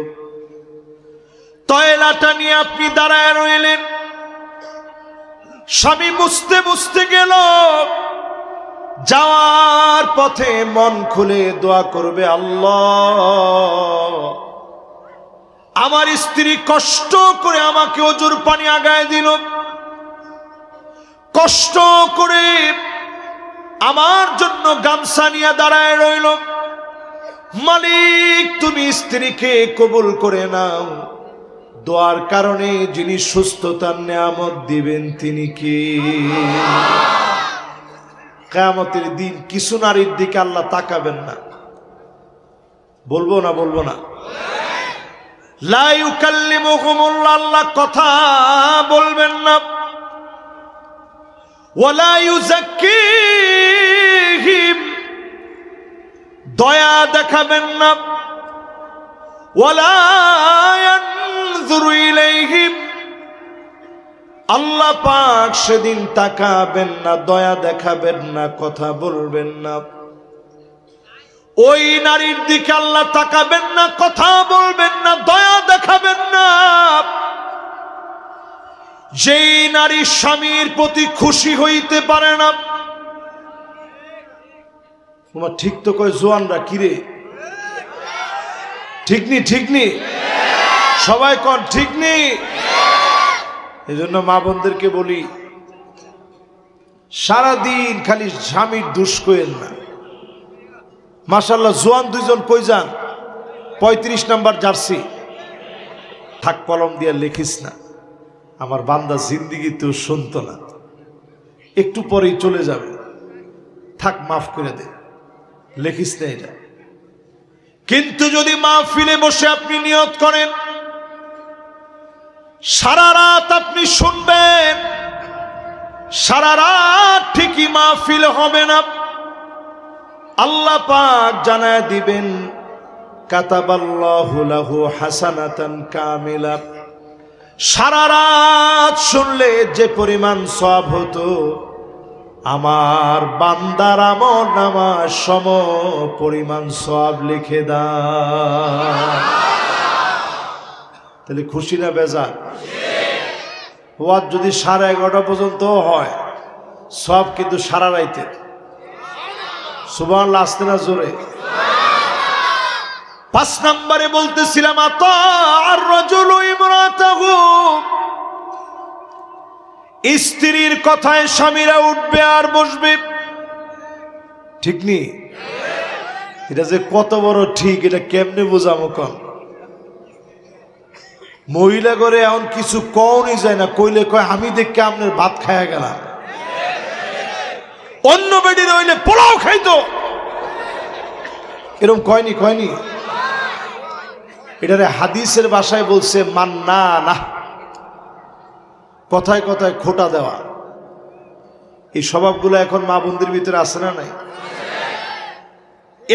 তয়লাটা নিয়ে আপনি দাঁড়ায় রইলেন, স্বামী মুছতে মুছতে গেল, যাওয়ার পথে মন খুলে দোয়া করবে, আল্লাহ আমার স্ত্রী কষ্ট করে আমাকে ওযুর পানি আগায় দিল, কষ্ট করে আমার জন্য গামছা নিয়ে দাঁড়ায় রইল, মালিক তুমি স্ত্রীকে কবুল করে নাও, দোয়ার কারণে যিনি সুস্থতার নেয়ামত দিবেন তিনি কে? কিয়ামতের দিন কিছু নারীর দিকে আল্লাহ তাকাবেন না। বলবো না বলবো না? লা ইউকাল্লিমুহুমুল্লাহ, আল্লাহ কথা বলবেন না, ওয়ালা ইউযাক্কিহিম, দয়া দেখাবেন না, ওয়ালা ইয়ানযুরু ইলাইহিম, আল্লাহ পাক সেদিন তাকাবেন না, দয়া দেখাবেন না, কথা বলবেন না। ওই নারীর দিকে আল্লাহ তাকাবেন না, কথা বলবেন না, দয়া দেখাবেন না। যেই নারী স্বামীর প্রতি খুশি হইতে পারে না, তোমার ঠিক তো কয় জোয়ানরা, কিরে ঠিক নি ঠিক নি, সবাই কন ঠিক নি। এই জন্য মা বোনদেরকে বলি, সারাদিন খালি স্বামীর দুষ কইেন না। মাশাআল্লাহ জোয়ান দুইজন কই যান? 35 নাম্বার জার্সি। থাক, কলম দিয়ে লিখিস না, আমার বান্দা জিন্দিগি তো শুনতো না, একটু পরেই চলে যাবে, থাক মাফ করে দে, লিখিস না এটা। কিন্তু যদি মাহফিলে বসে আপনি নিয়ত করেন সারা রাত আপনি শুনবেন, সারা রাত ঠিকই মাহফিল হবে না, আল্লাহ পাক জানায় দিবেন কাতাবাল্লাহু লাহু হাসানাতান কামিলা। সারা রাত শুনলে যে পরিমাণ সওয়াব হতো, আমার বান্দার আমল নামার সম পরিমাণ সওয়াব লিখে দাও। তাহলে খুশি না বেজার? ওয়াজ যদি 11:30 পর্যন্ত হয়, সব কিন্তু সারা রাইতে। সুবহানাল্লাহ, আসতে না জোরে। 5 নম্বরে বলতেছিলাম, আতাআর রাজুলু ইমরাতাহু, স্ত্রীর কথায় স্বামীরা উঠবে আর বসবে, ঠিক নি? এটা যে কত বড় ঠিক, এটা কেমনে বোঝাবো? কম মহিলা করে এমন কিছু কওনি যায় না, কইলে কয় আমি দেখে আপনার ভাত খায়া গেলাম। অন্য বেডি রইলে পোলাও খাইতো, এরকম কয়নি কয়নি? এটারে হাদিসের ভাষায় বলছে মান্না না, কথায় কথায় খোটা দেওয়া। এই স্বভাবগুলো এখন মা বোনদের ভিতরে আছে না নাই?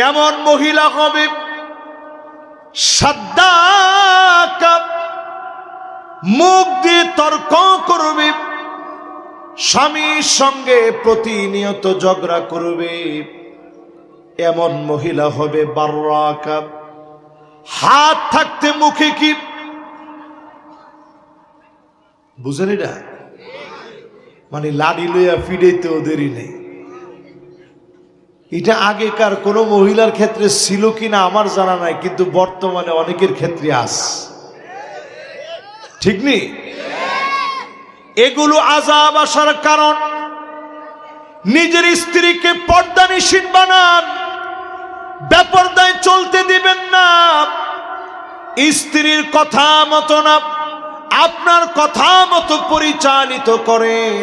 এমন মহিলা হবে সাদ্দাকা, মুখ দিয়ে তর্ক করবে, স্বামীর সঙ্গে প্রতিনিয়ত ঝগড়া করবে। এমন মহিলা হবে বাররাকা, হাত থাকতে মুখে কি বুঝেন? এটা মানে লাড়ি লইয়া ফিরেতে ওদেরই নেই। এটা আগেকার কোন মহিলার ক্ষেত্রে ছিল কিনা আমার জানা নাই, কিন্তু বর্তমানে অনেকের ক্ষেত্রে আছে, ঠিক নেই? এগুলো আযাব আসার কারণ। নিজের স্ত্রীকে পর্দানিশীন বানান, বেপরদায় চলতে দিবেন না। স্ত্রীর কথা মতো না, আপনার কথা মতো পরিচালিত করেন,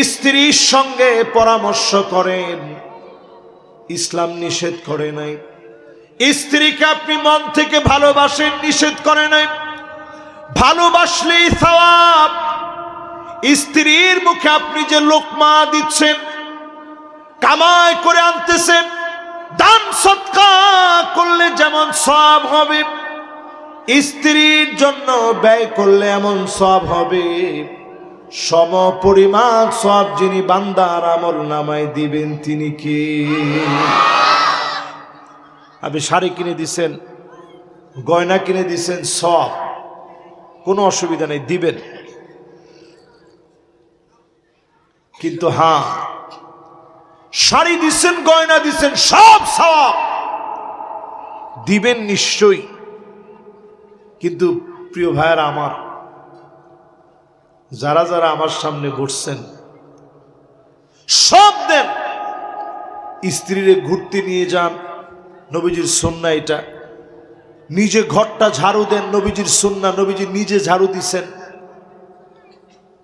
স্ত্রীর সঙ্গে পরামর্শ করেন। ইসলাম নিষেধ করে নাই। স্ত্রীকে আপনি মন থেকে ভালোবাসেন, নিষেধ করে নাই। ভালোবাসলেই সওয়াব। স্ত্রীর মুখে আপনি যে লোকমা দিচ্ছেন, কামাই করে আনতেছেন, দান সদকা করলে যেমন সওয়াব হবে, স্ত্রীর জন্য ব্যয় করলে এমন সওয়াব হবে। সম পরিমাণ সওয়াব যিনি বান্দার আমল নামায় দিবেন তিনি কে? আপনি শাড়ি কিনে দিছেন, গয়না কিনে দিছেন, সওয়াব, কোনো অসুবিধা নেই, দিবেন। কিন্তু হ্যাঁ, শাড়ি দিচ্ছেন, গয়না দিচ্ছেন, সব সওয়াব দিবেন নিশ্চয়ই। কিন্তু প্রিয় ভাইয়েরা আমার, যারা যারা আমার সামনে বসছেন সব দেন। স্ত্রীরে ঘুরতে নিয়ে যান, নবীজির সুন্নাহ এটা। নিজে ঘরটা ঝাড়ু দেন, নবীজির সুন্নাহ, নবীজি নিজে ঝাড়ু দিছেন।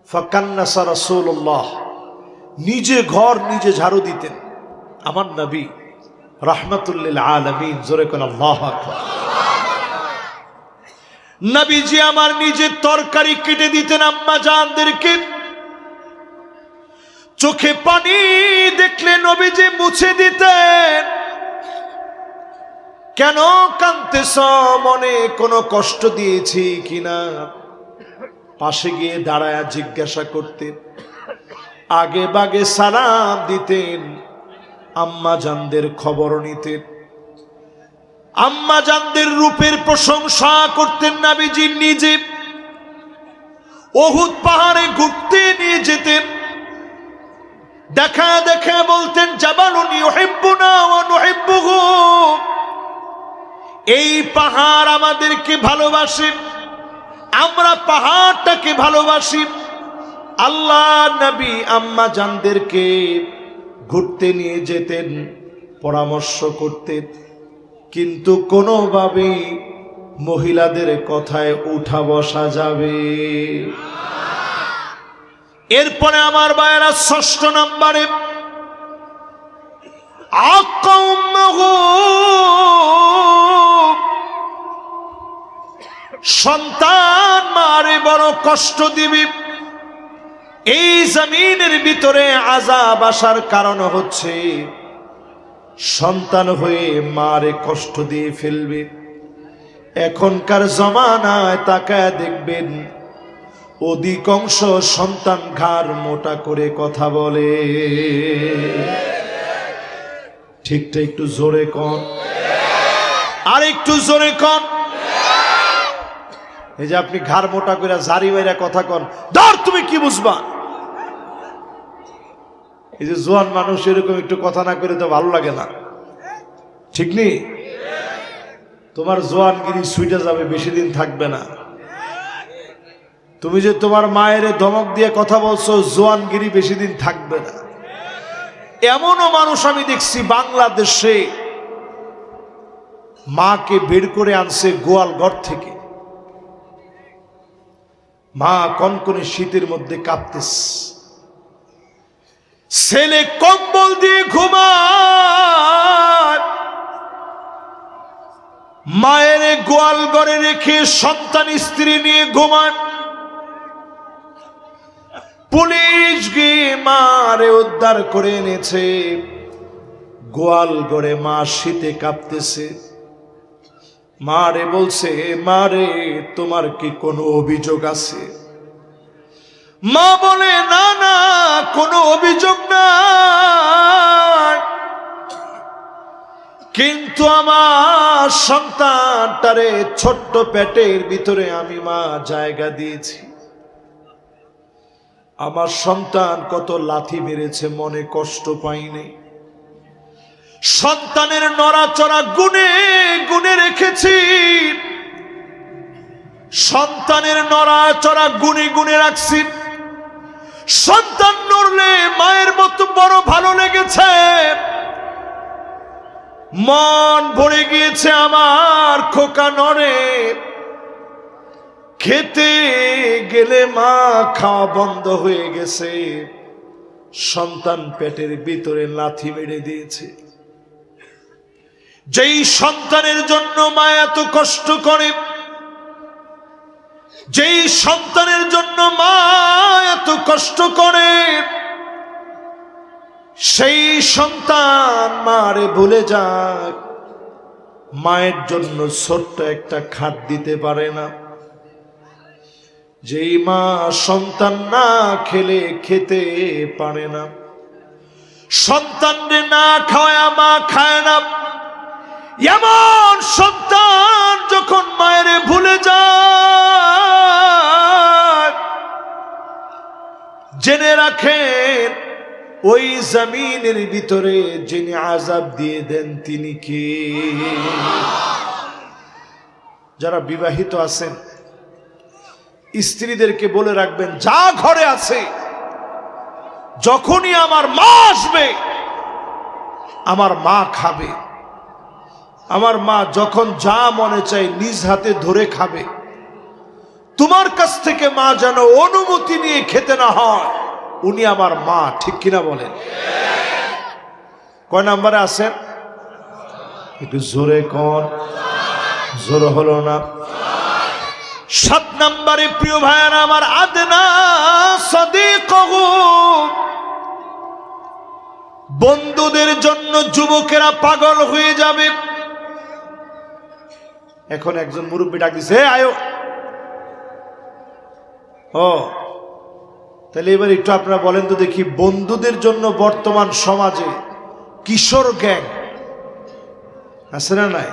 ফাকান্নাসা রাসূলুল্লাহ, নিজে ঘর নিজে ঝাড়ু দিতেন আমার নবী রাহমাতুল লিল আলামিন। জোরে কোন আল্লাহু আকবার। নবীজি আমার নিজে তরকারি কেটে দিতেন আম্মা জানদেরকে। চোখে পানি দেখলে নবীজি মুছে দিতেন। কেন কাঁদতেছ? মনে কোনো কষ্ট দিয়েছি কিনা পাশে গিয়ে দাঁড়ায়া জিজ্ঞাসা করতেন। আগে বাগে সালাম দিতেন, আম্মা জানদের খবর নিতেন, আম্মা জানদের রূপের প্রশংসা করতেন নবীজি নিজে। উহুদ পাহাড়ে ঘুরতে নিয়ে যেতেন, দেখা দেখা বলতেন জাবালুন ইউহিব্বুনা ওয়া নুহিব্বুহু, এই পাহাড় আমাদেরকে ভালোবাসে, আমরা পাহাড়টাকে ভালোবাসি। আল্লাহ নবী আম্মা জানদেরকে ঘুরতে নিয়ে যেতেন, পরামর্শ করতেন, কিন্তু কোনোভাবেই মহিলাদের কথায় উঠা বসা যাবে। এরপরে আমার ভাইয়েরা ৬ষ্ঠ নম্বরে সন্তান মারে বড় কষ্ট দিবি। এই জমিনের ভিতরে আযাব আসার কারণ হচ্ছে সন্তান হয়ে মারে কষ্ট দিয়ে ফেলবে। এখনকার জমানায় তাকায় দেখবেন অধিকাংশ সন্তান ঘাড় মোটা করে কথা বলে। ঠিকটা একটু জোরে কন, আর একটু জোরে কন। এই যে আপনি ঘাড় মোটা করে জারি বাইরা কথা কন, ধর তুমি কি বুঝবা। এই যে জোয়ান মানুষ এরকম একটু কথা না করে তো ভালো লাগে না, ঠিক নেই? তোমার জোয়ানগিরি ছুটে যাবে, বেশি দিন থাকবে না। তুমি যে তোমার মায়ের ধমক দিয়ে কথা বলছো, জোয়ানগিরি বেশি দিন থাকবে না। এমনও মানুষ আমি দেখছি বাংলাদেশে মাকে বের করে আনছে গোয়াল ঘর থেকে, মা কনকনে শীতের মধ্যে কাঁপতেছে, ছেলে কম্বল দিয়ে ঘুমায়, মায়ের গোয়াল ঘরে রেখে সন্তান স্ত্রী নিয়ে ঘুমান। পুলিশ গিয়ে মারে উদ্ধার করে এনেছে। গোয়াল ঘরে মা শীতে কাঁপতেছে। মারে বলছে, মারে তোমার কি কোনো অভিযোগ আছে? মা বলে, না না, কোনো অভিযোগ নাই, কিন্তু আমার সন্তানটারে ছোট্ট পেটের ভিতরে আমি মা জায়গা দিয়েছি। আমার সন্তান কত লাথি মেরেছে, মনে কষ্ট পাইনি। সন্তানের নড়াচড়া গুনে গুনে রেখেছি, সন্তানের নড়াচড়া গুনে গুনে রাখছি। সন্তান নড়লে মায়ের মতো বড় ভালো লেগেছে, মন ভরে গিয়েছে আমার খোকা নড়ে। খেতে গেলে মা খাওয়া বন্ধ হয়ে গেছে, সন্তান পেটের ভিতরে লাথি মেরে দিয়েছে। যেই সন্তানের জন্য মা এত কষ্ট করে, যেই সন্তানের জন্য মা এত কষ্ট করে, সেই সন্তান মারে ভুলে যাক, মায়ের জন্য ছোট্ট একটা খাট দিতে পারে না। যেই মা সন্তান না খেলে খেতে পারে না, সন্তানরে না খাওয়া মা খায় না, এমন সন্তান যখন মায়ের ভুলে যায়, জেনে রাখেন ওই জমিনের ভিতরে যিনি আযাব দিয়ে দেন তিনি কে। যারা বিবাহিত আছেন স্ত্রীদেরকে বলে রাখবেন, যা ঘরে আছে, যখনই আমার মা আসবে আমার মা খাবে। আমার মা যখন যা মনে চায় নিজ হাতে ধরে খাবে। তোমার কাছ থেকে মা যেন অনুমতি নিয়ে খেতে না হয়, উনি আমার মা। ঠিক কিনা বলেন? কয় নাম্বারে আছেন? একটু জোরে কন, জোর হলো না। ৭ নম্বরে প্রিয় ভাইয়েরা আমার, আদনা সাদিকহু, বন্ধুদের জন্য যুবকেরা পাগল হয়ে যাবে। এখন একজন মুরব্বী ডাক দিছে, আয়ো। ও তাহলে এবার একটু আপনারা বলেন তো দেখি, বন্ধুদের জন্য বর্তমান সমাজে কিশোর গ্যাং আছে না নাই?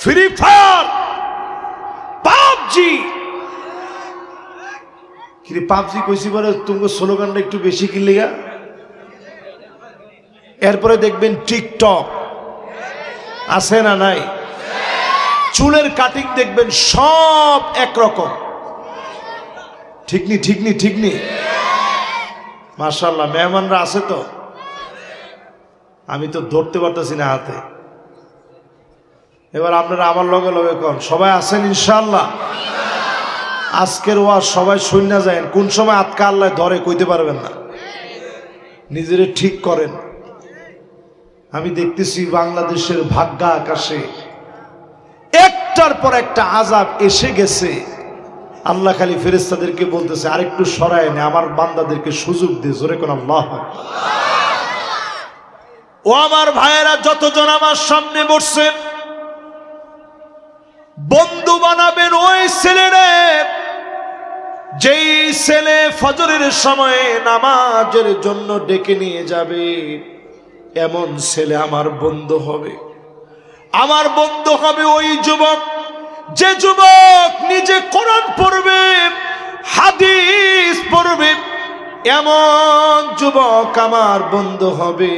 ফ্রি ফায়ার, পাবজি, কিন্তু পাবজি কইছি বলে তুমি স্লোগানটা একটু বেশি কিনলিগা। এরপরে দেখবেন টিকটক আছে না নাই, চুলের কাটিং দেখবেন সব একরকম। ঠিক নি মাশাআল্লাহ, মেহমানরা আছে তো, আমি তো ধরতে পারতেছি না হাতে। এবার আপনারা আমার লগে লগে কোন সবাই আছেন ইনশাআল্লাহ। আজকের ওয়াজ সবাই শুনে যায়, কোন সময় আটকা আল্লাহ ধরে কইতে পারবেন না, নিজেরে ঠিক করেন। আমি দেখতেছি বাংলাদেশের ভাগ্যা আকাশে একটার পর একটা আযাব এসে গেছে। আল্লাহ খালি ফেরেশতাদেরকে বলতেছে আরেকটু সরায় নে, আমার বান্দাদেরকে সুযোগ দে। জোরে কোন আল্লাহু আকবার। ও আমার ভাইয়েরা, যতজন আমার সামনে বসছেন, বন্ধু বানাবেন ওই ছেলেরে যেই ছেলে ফজরের সময়ে নামাজের জন্য ডেকে নিয়ে যাবে। এমন ছেলে আমার বন্ধু হবে। আমার বন্ধু হবে ওই যুবক, যে যুবক নিজে কোরআন পড়বে, হাদিস পড়বে। এমন যুবক আমার বন্ধু হবে।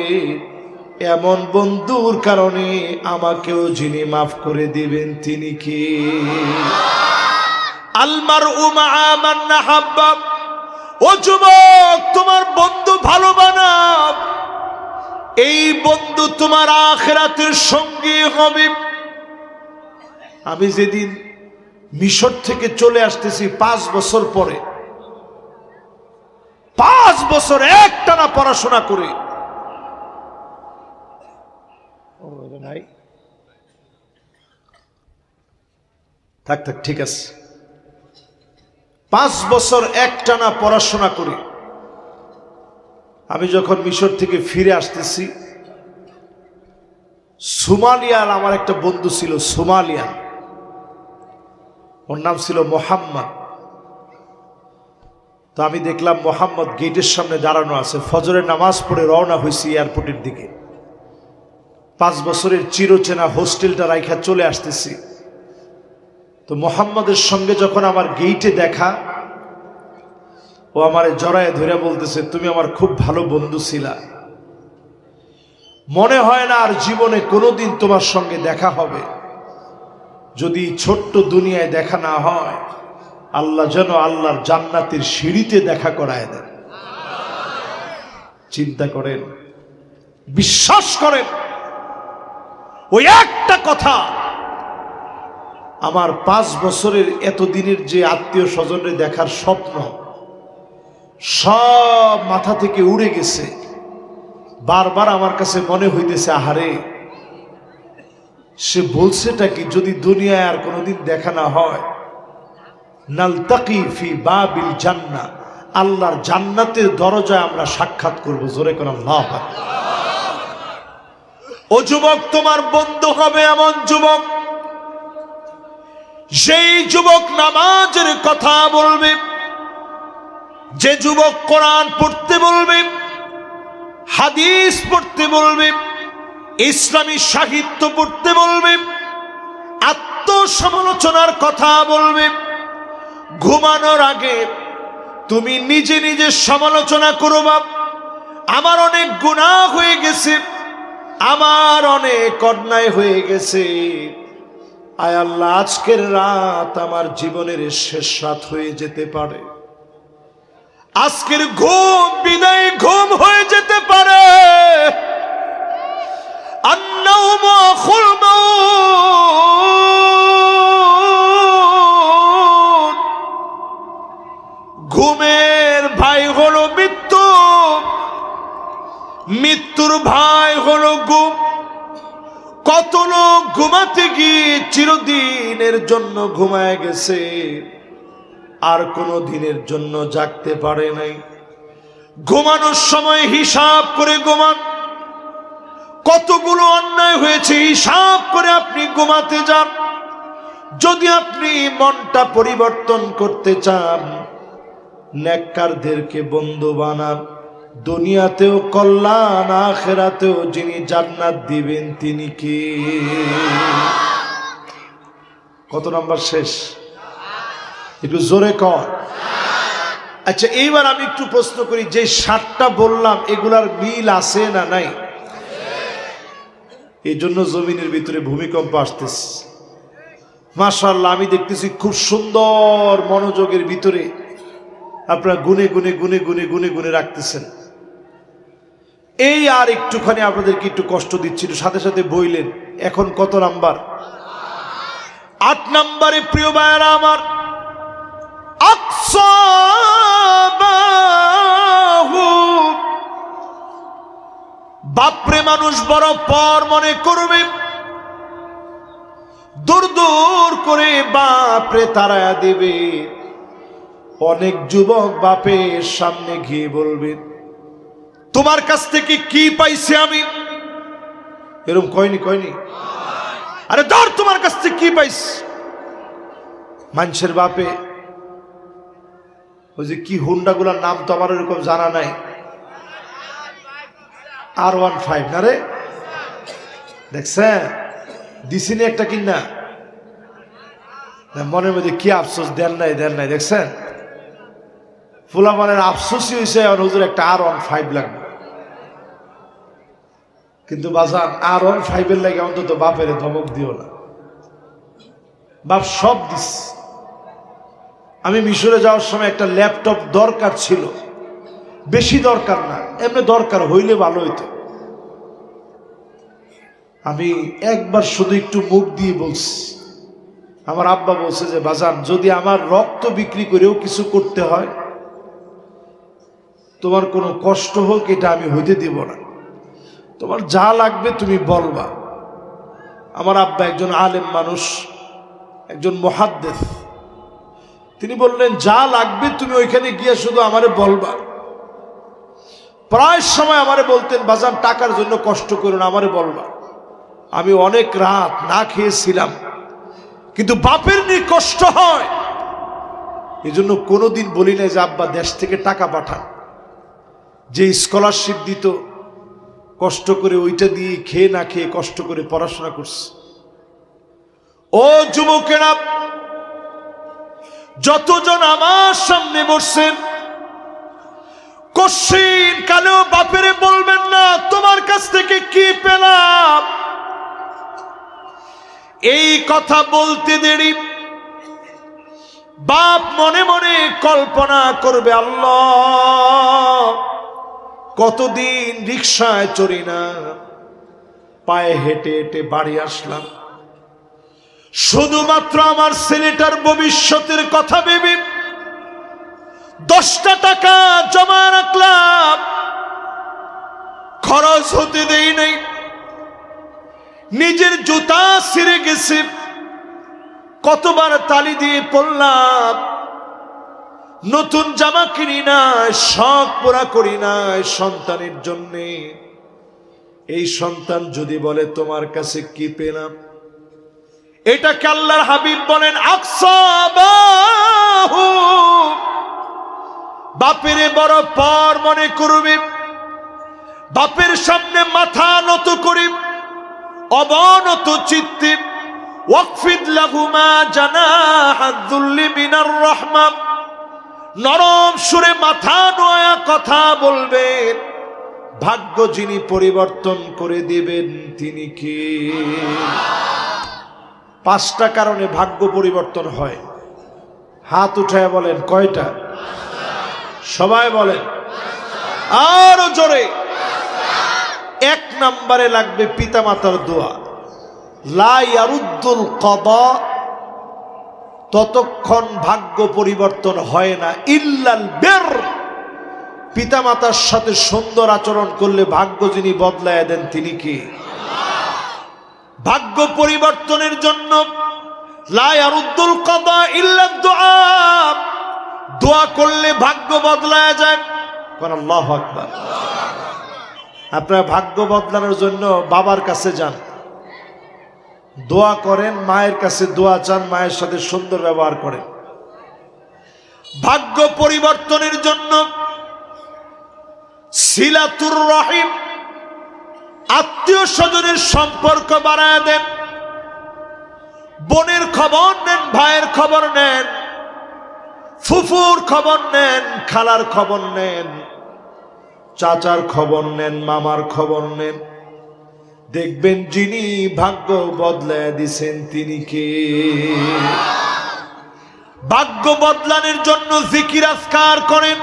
এমন বন্ধুর কারণে আমাকেও যিনি মাফ করে দিবেন তিনি কি? আলমারউ মাআ মান আহাব্বা। ও যুবক, তোমার বন্ধু ভালো বানাও, এই বন্ধু তোমার আখিরাতের সঙ্গী হবে। আমি যেদিন মিশর থেকে চলে আসতেছি 5 বছর পরে, 5 বছর একটানা পড়াশোনা করে, থাক ঠিক আছে, 5 বছর একটানা পড়াশোনা করি। আমি যখন মিশর থেকে ফিরে আসতেছি, সোমালিয়ার আমার একটা বন্ধু ছিল, সোমালিয়ান, ওর নাম ছিল মোহাম্মদ। তো আমি দেখলাম মোহাম্মদ গেটের সামনে দাঁড়ানো আছে, ফজরের নামাজ পড়ে রওনা হয়েছি এয়ারপোর্টের দিকে। 5 বছরের চিরচেনা হোস্টেলটা রাইখা চলে আসতেছি। তো মোহাম্মদের সঙ্গে যখন আমার গেইটে দেখা, ও আমারে জড়ায় ধরে বলতেছে তুমি আমার খুব ভালো বন্ধু ছিলা, মনে হয় না আর জীবনে কোনোদিন তোমার সঙ্গে দেখা হবে। যদি ছোট্ট দুনিয়ায় দেখা না হয়, আল্লাহ যেন আল্লাহর জান্নাতের সিঁড়িতে দেখা করায় দেন। চিন্তা করেন, বিশ্বাস করেন, ওই একটা কথা আমার 5 বছরের এতদিনের যে আত্মীয় স্বজনের দেখার স্বপ্ন সব মাথা থেকে উড়ে গেছে। বারবার আমার কাছে মনে হইতেছে, আহারে সে বলছেটা কি, যদি দুনিয়ায় আর কোনোদিন দেখা না হয়, নালতাকি ফি বাবিল জান্নাহ, আল্লাহর জান্নাতের দরজায় আমরা সাক্ষাৎ করব। জোরে কোন আল্লাহু আকবার। ও যুবক, তোমার বন্ধু হবে এমন যুবক, সেই যুবক নামাজের কথা বলবে, যে যুবক কোরআন পড়তে বলবে, হাদিস পড়তে বলবে, ইসলামী সাহিত্য পড়তে বলবে, আত্মসমালোচনার কথা বলবে। ঘুমানোর আগে তুমি নিজে নিজে সমালোচনা করবা, আমার অনেক গুনাহ হয়ে গেছে, আমার অনেক অন্যায় হয়ে গেছে, আয় আল্লাহ আজকের রাত আমার জীবনের শেষ রাত হয়ে যেতে পারে, আজকের ঘুম বিদায় ঘুম হয়ে যেতে পারে। আন্নাউমু আখুল মাউত, ঘুমের ভাই হলো মৃত্যু, মৃত্যুর ভাই হলো ঘুম। কত লোক ঘুমাতে গিয়ে চিরদিনের জন্য ঘুমায় গেছে, আর কোনো দিনের জন্য জাগতে পারে নাই। ঘুমানোর সময় হিসাব করে ঘুমান, কতগুলো অন্যায় হয়েছে হিসাব করে আপনি ঘুমাতে যান। যদি আপনি মনটা পরিবর্তন করতে চান, নেককারদেরকে বন্ধু বানান, দুনিয়াতেও কল্যাণ, আখিরাতেও যিনি জান্নাত দিবেন তিনি কে? কত নাম্বার শেষ? একটু জোরে কর। আচ্ছা, এইবার আমি একটু প্রশ্ন করি, যে 7টা বললাম এগুলার মিল আছে না নাই? এই জন্য জমিনের ভিতরে ভূমিকম্প আসতেছে। মাশাআল্লাহ, আমি দেখতেছি খুব সুন্দর মনোযোগের ভিতরে আপনারা গুনে গুনে গুনে গুনে গুনে গুনে রাখতেছেন। এই আর একটুখানি আপনাদেরকে একটু কষ্ট দিচ্ছিল, সাথে সাথে বইলেন এখন কত নাম্বার? 8 নাম্বারে। প্রিয় ভাইয়েরা আমার, বাপরে মানুষ বড় পর মনে করবে, দূর দূর করে বাপরে তাড়ায়া দেবে। অনেক যুবক বাপের সামনে গিয়ে বলবে, তোমার কাছ থেকে কি পাইছি আমি? এরকম কয়নি? আরে ধর, তোমার কাছ থেকে কি পাইছি? মানুষের বাপে ওই যে কি হুন্ডা গুলার নাম তো আমার এরকম জানা নাই, R15 না রে? দেখছেন দিছিনি একটা কিনা, মনের মধ্যে কি আফসোস, দেন নাই। দেখছেন ফুলা মনের আফসোসই হয়েছে, হুজুর একটা R15 লাগবে। কিন্তু বাজান R15 এর লাগে অন্তত বাপের ধমক দিও না। বাপ সব দিস। আমি মিশরে যাওয়ার সময় একটা ল্যাপটপ দরকার ছিল, বেশি দরকার না, এমনি দরকার হইলে ভালো হইতো। আমি একবার শুধু একটু মুখ দিয়ে বলছি, আমার আব্বা বলছে যে বাজান, যদি আমার রক্ত বিক্রি করেও কিছু করতে হয়, তোমার কোনো কষ্ট হোক এটা আমি হইতে দিব না, তোমার যা লাগবে তুমি বলবা। আমার আব্বা একজন আলেম মানুষ, একজন মুহাদ্দিস, তিনি বললেন যা লাগবে তুমি ওইখানে গিয়ে শুধু আমারে বলবা। প্রায় সময় আমারে বলতেন, বাজান টাকার জন্য কষ্ট করো না, আমারে বলবা। আমি অনেক রাত না খেয়েছিলাম, কিন্তু বাপের নিয়ে কষ্ট হয়, এই জন্য কোনোদিন বলি নাই যে আব্বা দেশ থেকে টাকা পাঠান। যে স্কলারশিপ দিত কষ্ট করে, ওইটা দিয়ে খেয়ে না খেয়ে কষ্ট করে পড়াশোনা করছে। ও যুবকেরা, যতজন আমার সামনে বসছেন, কোশ্চিন কালেও বাপেরে বলবেন না তোমার কাছ থেকে কি পেলাম। এই কথা বলতে দেরি, বাপ মনে মনে কল্পনা করবে, আল্লাহ কতদিন রিকশায় চড়ি না, পায়ে হেঁটে হেঁটে বাড়ি আসলাম, শুধুমাত্র আমার ছেলেটার ভবিষ্যতের কথা ভেবে 10টা টাকা জমা রাখলাম, খরচ হতে দেই নাই। নিজের জুতা ছিঁড়ে গেছে, কতবার তালি দিয়ে পড়লাম, নতুন জামা কিনি নাই, শখ পুরা করি নাই সন্তানের জন্যে। এই সন্তান যদি বলে তোমার কাছে কি পেলাম, এটাকে আল্লাহর হাবিব বলেন আকসাবাহু, বাপেরে বড় পর মনে করবে, বাপের সামনে মাথা নত করে অবনত চিত্তে ওয়াকফিদ লাহুমা জানাহাদ যুল্লি মিনার রাহমা, নরম সুরে মাথা নোয়া কথা বলবেন। ভাগ্য যিনি পরিবর্তন করে দিবেন তিনি কে? 5টা কারণে ভাগ্য পরিবর্তন হয়। হাত উঠায় বলেন কয়টা? সবাই বলেন আরো জোরে। 1 নম্বরে লাগবে পিতামাতার দোয়া। লা ইয়ারুদ্দুল কদা, ততক্ষণ ভাগ্য পরিবর্তন হয় না, ইল্লাল বির, পিতামাতার সাথে সুন্দর আচরণ করলে ভাগ্য যিনি বদলায় দেন তিনি কি? ভাগ্য পরিবর্তনের জন্য লা ইয়ারুদ্দুল কদা ইল্লাদ দুআ, দোয়া করলে ভাগ্য বদলায় যায়। কোন আল্লাহু আকবার। আপনারা ভাগ্য বদলানোর জন্য বাবার কাছে যান, দোয়া করেন, মায়ের কাছে দোয়া চান, মায়ের সাথে সুন্দর ব্যবহার করেন। ভাগ্য পরিবর্তনের জন্য সিলাতুর রহিম, আত্মীয় স্বজনের সম্পর্ক বাড়ায় দেন। বোনের খবর নেন, ভাইয়ের খবর নেন, ফুফুর খবর নেন, খালার খবর নেন, চাচার খবর নেন, মামার খবর নেন, দেখবেন যিনি ভাগ্য বদলায় দিছেন তিনি কে। ভাগ্য বদলানোর জন্য জিকির আজকার করেন।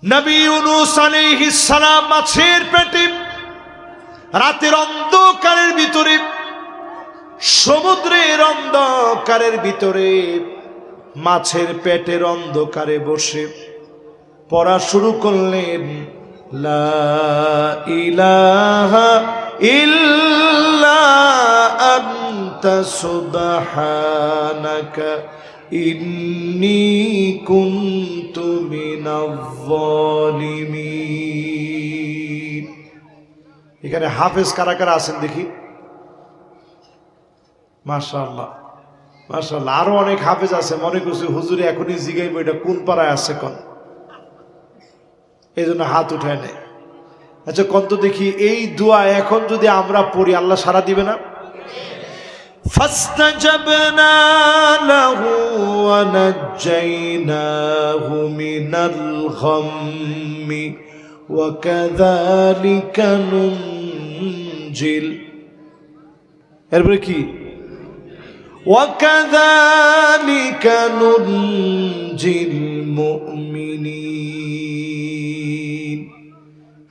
নবী ইউনূস আলাইহিস সালাম মাছের পেটে রাতের অন্ধকারের ভিতরে, সমুদ্রের অন্ধকারের ভিতরে, মাছের পেটের অন্ধকারে বসে পড়া শুরু করলেন, লা ইলাহা ইল্লা আনতা সুবহানাকা ইন্নী কুনতু মিনাজ জালিমিন। এখানে হাফেজ কারা কারা আছেন দেখি? মাশাআল্লাহ, মাশাআল্লাহ। আরো অনেক হাফেজ আছে, মনে করছে হুজুরে এখনই জিগাইব এটা কোন পাড়ায় আছে কোন, এই জন্য হাত উঠায় নেয়। আচ্ছা কত দেখি, এই দোয়া এখন যদি আমরা পড়ি আল্লাহ সাড়া দিবে না? ফাস্তাজাবনা লাহু ওয়া নাজ্জাইনাহু মিনাল গাম্মি ওয়া কাযালিকা নুনজিল। এরপরে কি? ওয়া কাযালিকা নুনজিল মুমিনিন।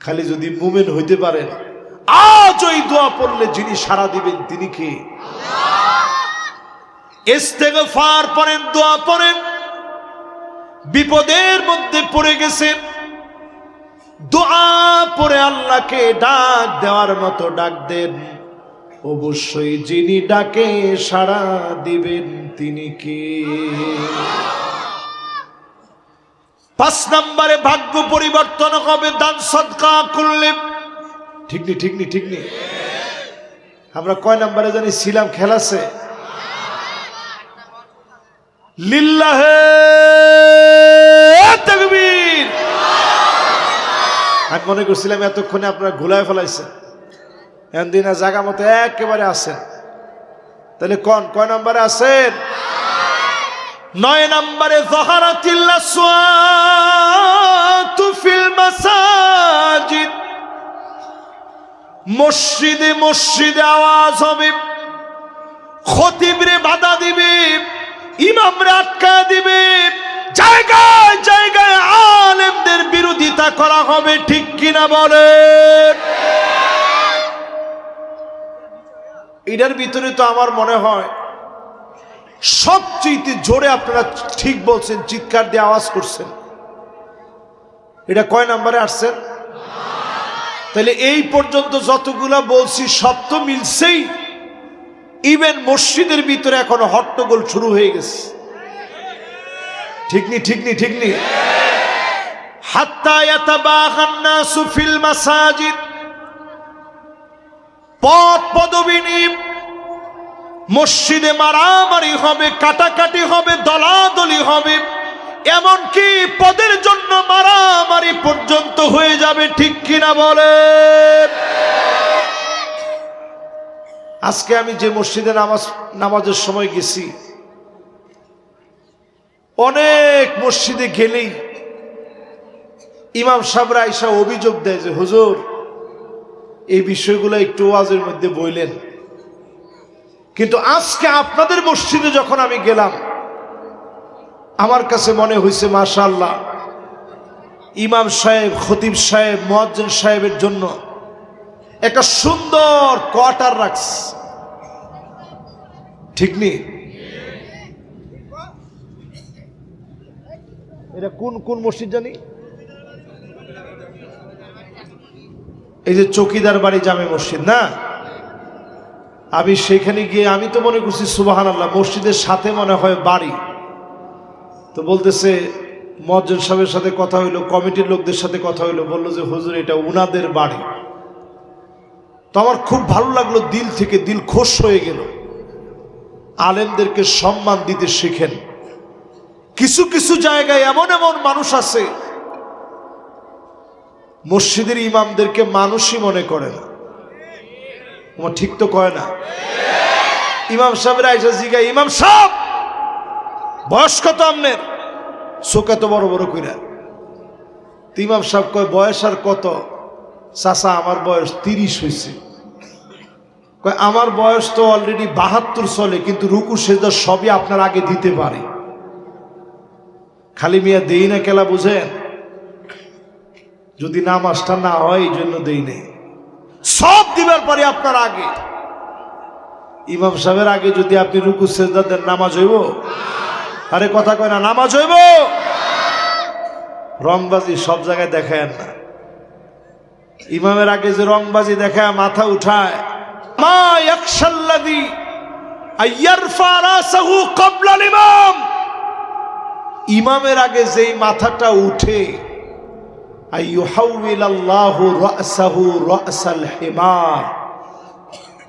খালি যদি মুমিন হইতে পারেন, আজ ওই দোয়া পড়লে যিনি সাড়া দিবেন তিনি কে? ইস্তেগফার পড়েন, দোয়া পড়েন। বিপদের মধ্যে পড়ে গেছেন, দোয়া পড়ে আল্লাহকে ডাক দেওয়ার মতো ডাক দেন। অবশ্যই যিনি ডাকে সাড়া দিবেন তিনি কে? 5 নম্বরে ভাগ্য পরিবর্তন হবে দান সদকা করলে। ঠিক নি, ঠিক নি, ঠিক নি? আমরা কয় নম্বরে জানি ছিলাম? খেলাছে লিল্লাহে তাকবীর। আমি মনে করছিলাম এতক্ষণে আপনারা ঘুলায় ফেলাইছেন, এমদিন জায়গা মতো একেবারে আছেন। তাহলে কয় নম্বরে আছেন? 9 নম্বরে যাহারাতিল আসওয়াতু ফিল মাসাজিদ। মসজিদে মসজিদে আওয়াজ হবে, খতিবরে বাধা দিবে, ইমামরা আটকা দিবে, জায়গায় জায়গায় আলেমদের বিরোধিতা করা হবে। ঠিক কিনা বলেন? এটার ভিতরে তো আমার মনে হয় সবচেয়ে জোরে আপনারা ঠিক বলছেন, চিৎকার দিয়ে আওয়াজ করছেন। এটা কয় নম্বরে আসছেন? তাহলে এই পর্যন্ত যতগুলা বলছি সব তো মিলছেই। ইভেন মসজিদের ভিতরে এখন হট্টগোল শুরু হয়ে গেছে। ঠিক নি, ঠিক নি, ঠিক নি? হাত্তা ইয়াতাবাগান নাসু ফিল মাসাজিদ। পদ পদবী নিয়ে মসজিদে মারামারি হবে, কাটাকাটি হবে, দলাদলি হবে, এমনকি পদের জন্য মারামারি পর্যন্ত হয়ে যাবে। ঠিক কিনা বলেন? আজকে আমি যে মসজিদে নামাজের সময় গেছি, অনেক মসজিদে গেলেই ইমাম সাহেবরা আইসা অভিযোগ দেয় যে হুজুর এই বিষয়গুলো একটু ওয়াজের মধ্যে বললেন। কিন্তু আজকে আপনাদের মসজিদে যখন আমি গেলাম, আমার কাছে মনে হয়েছে মাশাআল্লাহ, ইমাম সাহেব, খতিব সাহেব, মুয়াজ্জিন সাহেবের জন্য একটা সুন্দর কোয়ার্টার রাখছে। ঠিক নি? এটা কোন মসজিদ জানি? এই যে চৌকিদার বাড়ি জামে মসজিদ না? আমি সেখানে গিয়ে আমি তো মনে করছি সুবহানাল্লাহ, মসজিদের সাথে মনে হয় বাড়ি। তো বলতেছে, মুয়াজ্জিন সাহেবের সাথে কথা হইলো, কমিটির লোকদের সাথে কথা হইলো, বললো যে হুজুর এটা উনাদের বাড়ি। তো আমার খুব ভালো লাগলো, দিল থেকে দিল খুশ হয়ে গেল। আলেমদেরকে সম্মান দিতে শিখেন। কিছু কিছু জায়গায় এমন এমন মানুষ আছে মসজিদের ইমামদেরকে মানুষই মনে করে না। তোমার ঠিক তো কয় না? ইমাম সাহেবের আইসা জিগায়, ইমাম সাহেব বয়স কত আপনার? চোখ এত বড় বড় কইরা। ইমাম সাহেব কয় বয়স আর কত? চাচা আমার বয়স 30 হয়েছে। কয় আমার বয়স তো অলরেডি 72 চলে, কিন্তু রুকু সেজদা সবই আপনার আগে দিতে পারে, খালি মিয়া দেই না কেলা বুঝেন? যদি নামাজটা না হয় এই জন্য দেই নেই, সব দিবার পরে আপনার আগে। ইমাম সাহেবের আগে যদি আপনি রুকু সেজদা দেন, নামাজ হইব? আরে কথা কয় না, নামাজ হইব? রংবাজি সব জায়গায় দেখায় না। ইমামের আগে যে রংবাজি দেখায়, মাথা উঠায়, মা ইয়াখশাল্লাযী আইয়ারফা রাসাহু ক্বাবলা আল ইমাম, ইমামের আগে যেই মাথাটা উঠে, আইয়ুহাউইলাল্লাহু রাসাহু রাসাল হিমার,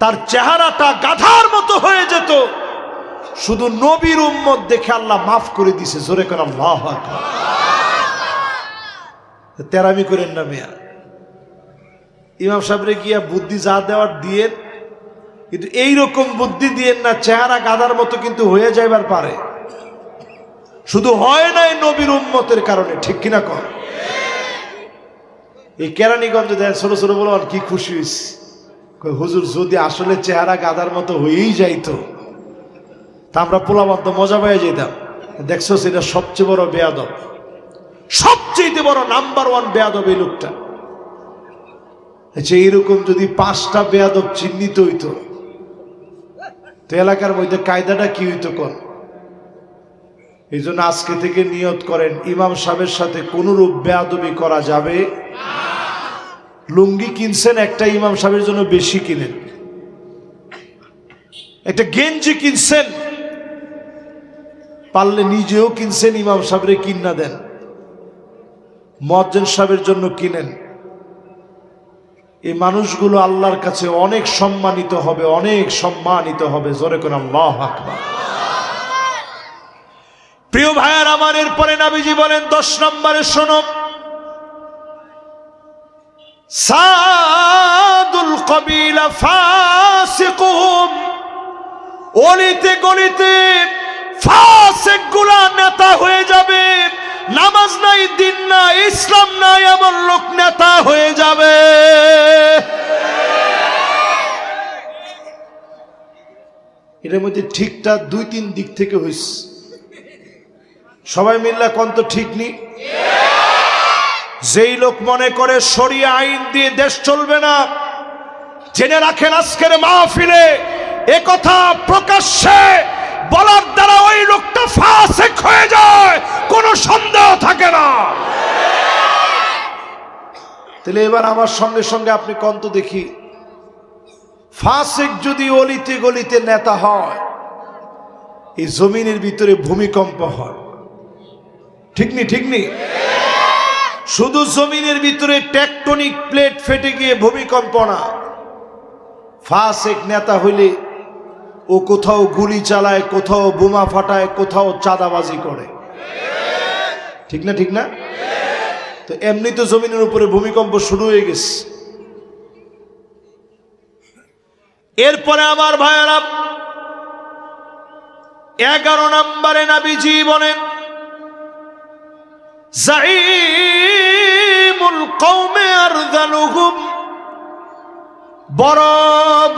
তার চেহারাটা গাধার মতো হয়ে যেত, শুধু নবীর উম্মত দেখে আল্লাহ মাফ করে দিছে। জোরে করে আল্লাহু আকবার। তেরামি করেন না মিয়া। ইমাম সাহেবরে গিয়া বুদ্ধি যা দেওয়ার দিয়ে, কিন্তু এইরকম বুদ্ধি দিয়েন না চেহারা গাধার মতো কিন্তু হয়ে যাইবার পারে। শুধু হয় নাই নবীর উম্মতের কারণে, ঠিক কিনা কর? এই কেরানীগঞ্জে দেন ছোট ছোট বলো কি খুশি হয়েছে, হুজুর যদি আসলে চেহারা গাধার মতো হয়েই যাইতো, তা আমরা পোলাবদ্ধ মজা পেয়ে যেতাম। দেখছো সেটা সবচেয়ে বড় বেয়াদব, সবচেয়ে বড় নাম্বার 1 বেয়াদব এই লোকটা। এইরকম যদি 5টা বেয়াদব চিহ্নিত হইতো, তো এলাকার মধ্যে কায়দাটা কি হইতো কোন? এই জন্য আজকে থেকে নিয়ত করেন, ইমাম সাহেবের সাথে কোনরূপ বেয়াদবি করা যাবে। লুঙ্গি কিনছেন একটা, ইমাম সাহেবের জন্য বেশি কিনেন। একটা গেঞ্জি কিনছেন, পারলে নিজেও কিনছেন, ইমাম সাহেবরে কিনা দেন। মুয়াজ্জিন সাহেবের জন্য কিনেন। এই মানুষগুলো আল্লাহর কাছে অনেক সম্মানিত হবে, অনেক সম্মানিত হবে। জোরে করে আল্লাহু আকবার। প্রিয় ভাইয়ার আমার, এরপরে নবীজি বলেন 10 নম্বরে শোনো, সাদুল কবিলা ফাসিকুম, অলিতে গলিতে ফাসিক গুলা নেতা হয়ে যাবে। নামাজ নাই, দিন নাই, ইসলাম নাই, এমন লোক নেতা হয়ে যাবে। এর মধ্যে ঠিকটা 2-3 দিক থেকে হয়েছে। সবাই মিল্লা কোন তো ঠিক নেই। যেই লোক মনে করে শরিয়া আইন দিয়ে দেশ চলবে না, জেনে রাখেন আজকের মাহফিলে এ কথা প্রকাশ্যে বলার দ্বারা ওই লোকটা ফাসিক হয়ে যায়, কোনো সন্দেহ থাকে না। তাহলে এবার আমার সঙ্গে সঙ্গে আপনি কোন তো দেখি, ফাসিক যদি অলিতে গলিতে নেতা হয়, এই জমিনের ভিতরে ভূমিকম্প হয়, ঠিক নি? ঠিক নি? শুধু জমিনের ভিতরে টেকটনিক প্লেট ফেটে গিয়ে ভূমিকম্প না, ফাসিক নেতা হইলে ও কোথাও গুলি চালায়, কোথাও বোমা ফাটায়, কোথাও চাঁদাবাজি করে, ঠিক না? ঠিক না? তো এমনি তো জমিনের উপরে ভূমিকম্প শুরু হয়ে গেছে। এরপরে আমার ভাইয়েরা 11 নম্বরে নবীজি বলেন, জাইমুল কওমে আরযালুহুম, বড়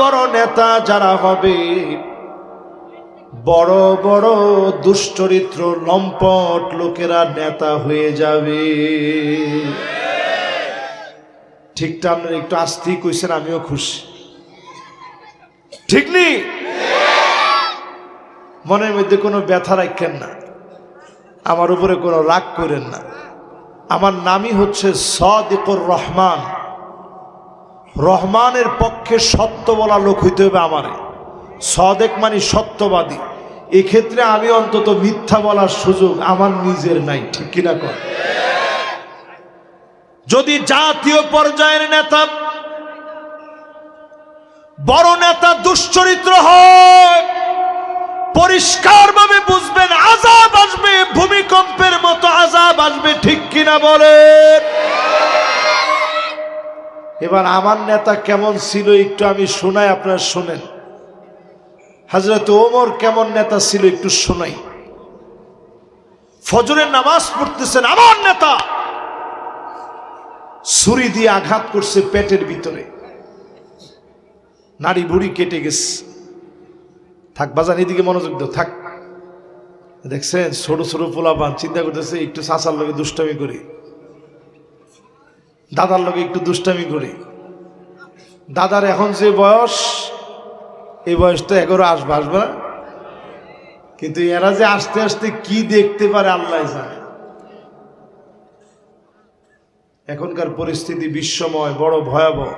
বড় নেতা যারা হবে, বড় বড় দুশ্চরিত্র লম্পট লোকেরা নেতা হয়ে যাবে। ঠিকটা আপনারা একটু আস্তেই কইছেন, আমিও খুশি, ঠিক নি? মনের মধ্যে কোনো ব্যথা রাখেন না, আমার উপরে কোনো রাগ করেন না। আমার নামই হচ্ছে সাদিকুর রহমান। রহমানের পক্ষে সত্য বলা লোক হইতে হবে আমারে। সাদেক মানে সত্যবাদী। এক্ষেত্রে আমি অন্তত মিথ্যা বলার সুযোগ আমার নিজের নাই, ঠিক কিনা কর? যদি জাতীয় পর্যায়ের নেতা, বড় নেতা দুশ্চরিত্র হয়, পরিষ্কারভাবে বুঝবেন আযাব আসবে, ভূমিকম্পের মতো আযাব আসবে, ঠিক কিনা বলেন? এবার আমার নেতা কেমন ছিল একটু আমি শোনাই, আপনারা শোনেন। হযরত ওমর কেমন নেতা ছিল একটু শোনাই। ফজরের নামাজ পড়তেছেন, আমার নেতা ছুরি দিয়ে আঘাত করছে পেটের ভিতরে, নাড়ি বুড়ি কেটে গেছে। থাক বাজান, এদিকে মনোযোগ দাও, থাক। দেখছেন ছোট ছোট পোলাপান চিন্তা করতেছে একটু চাচার লগে দুষ্টামি করি, দাদার লগে একটু দুষ্টামি করি। দাদার এখন যে বয়স, এই বয়স তো এগারো আসবে না, কিন্তু এরা যে আস্তে আস্তে কি দেখতে পারে আল্লাহ জানে। এখনকার পরিস্থিতি বিশ্বময়, বড় ভয়াবহ।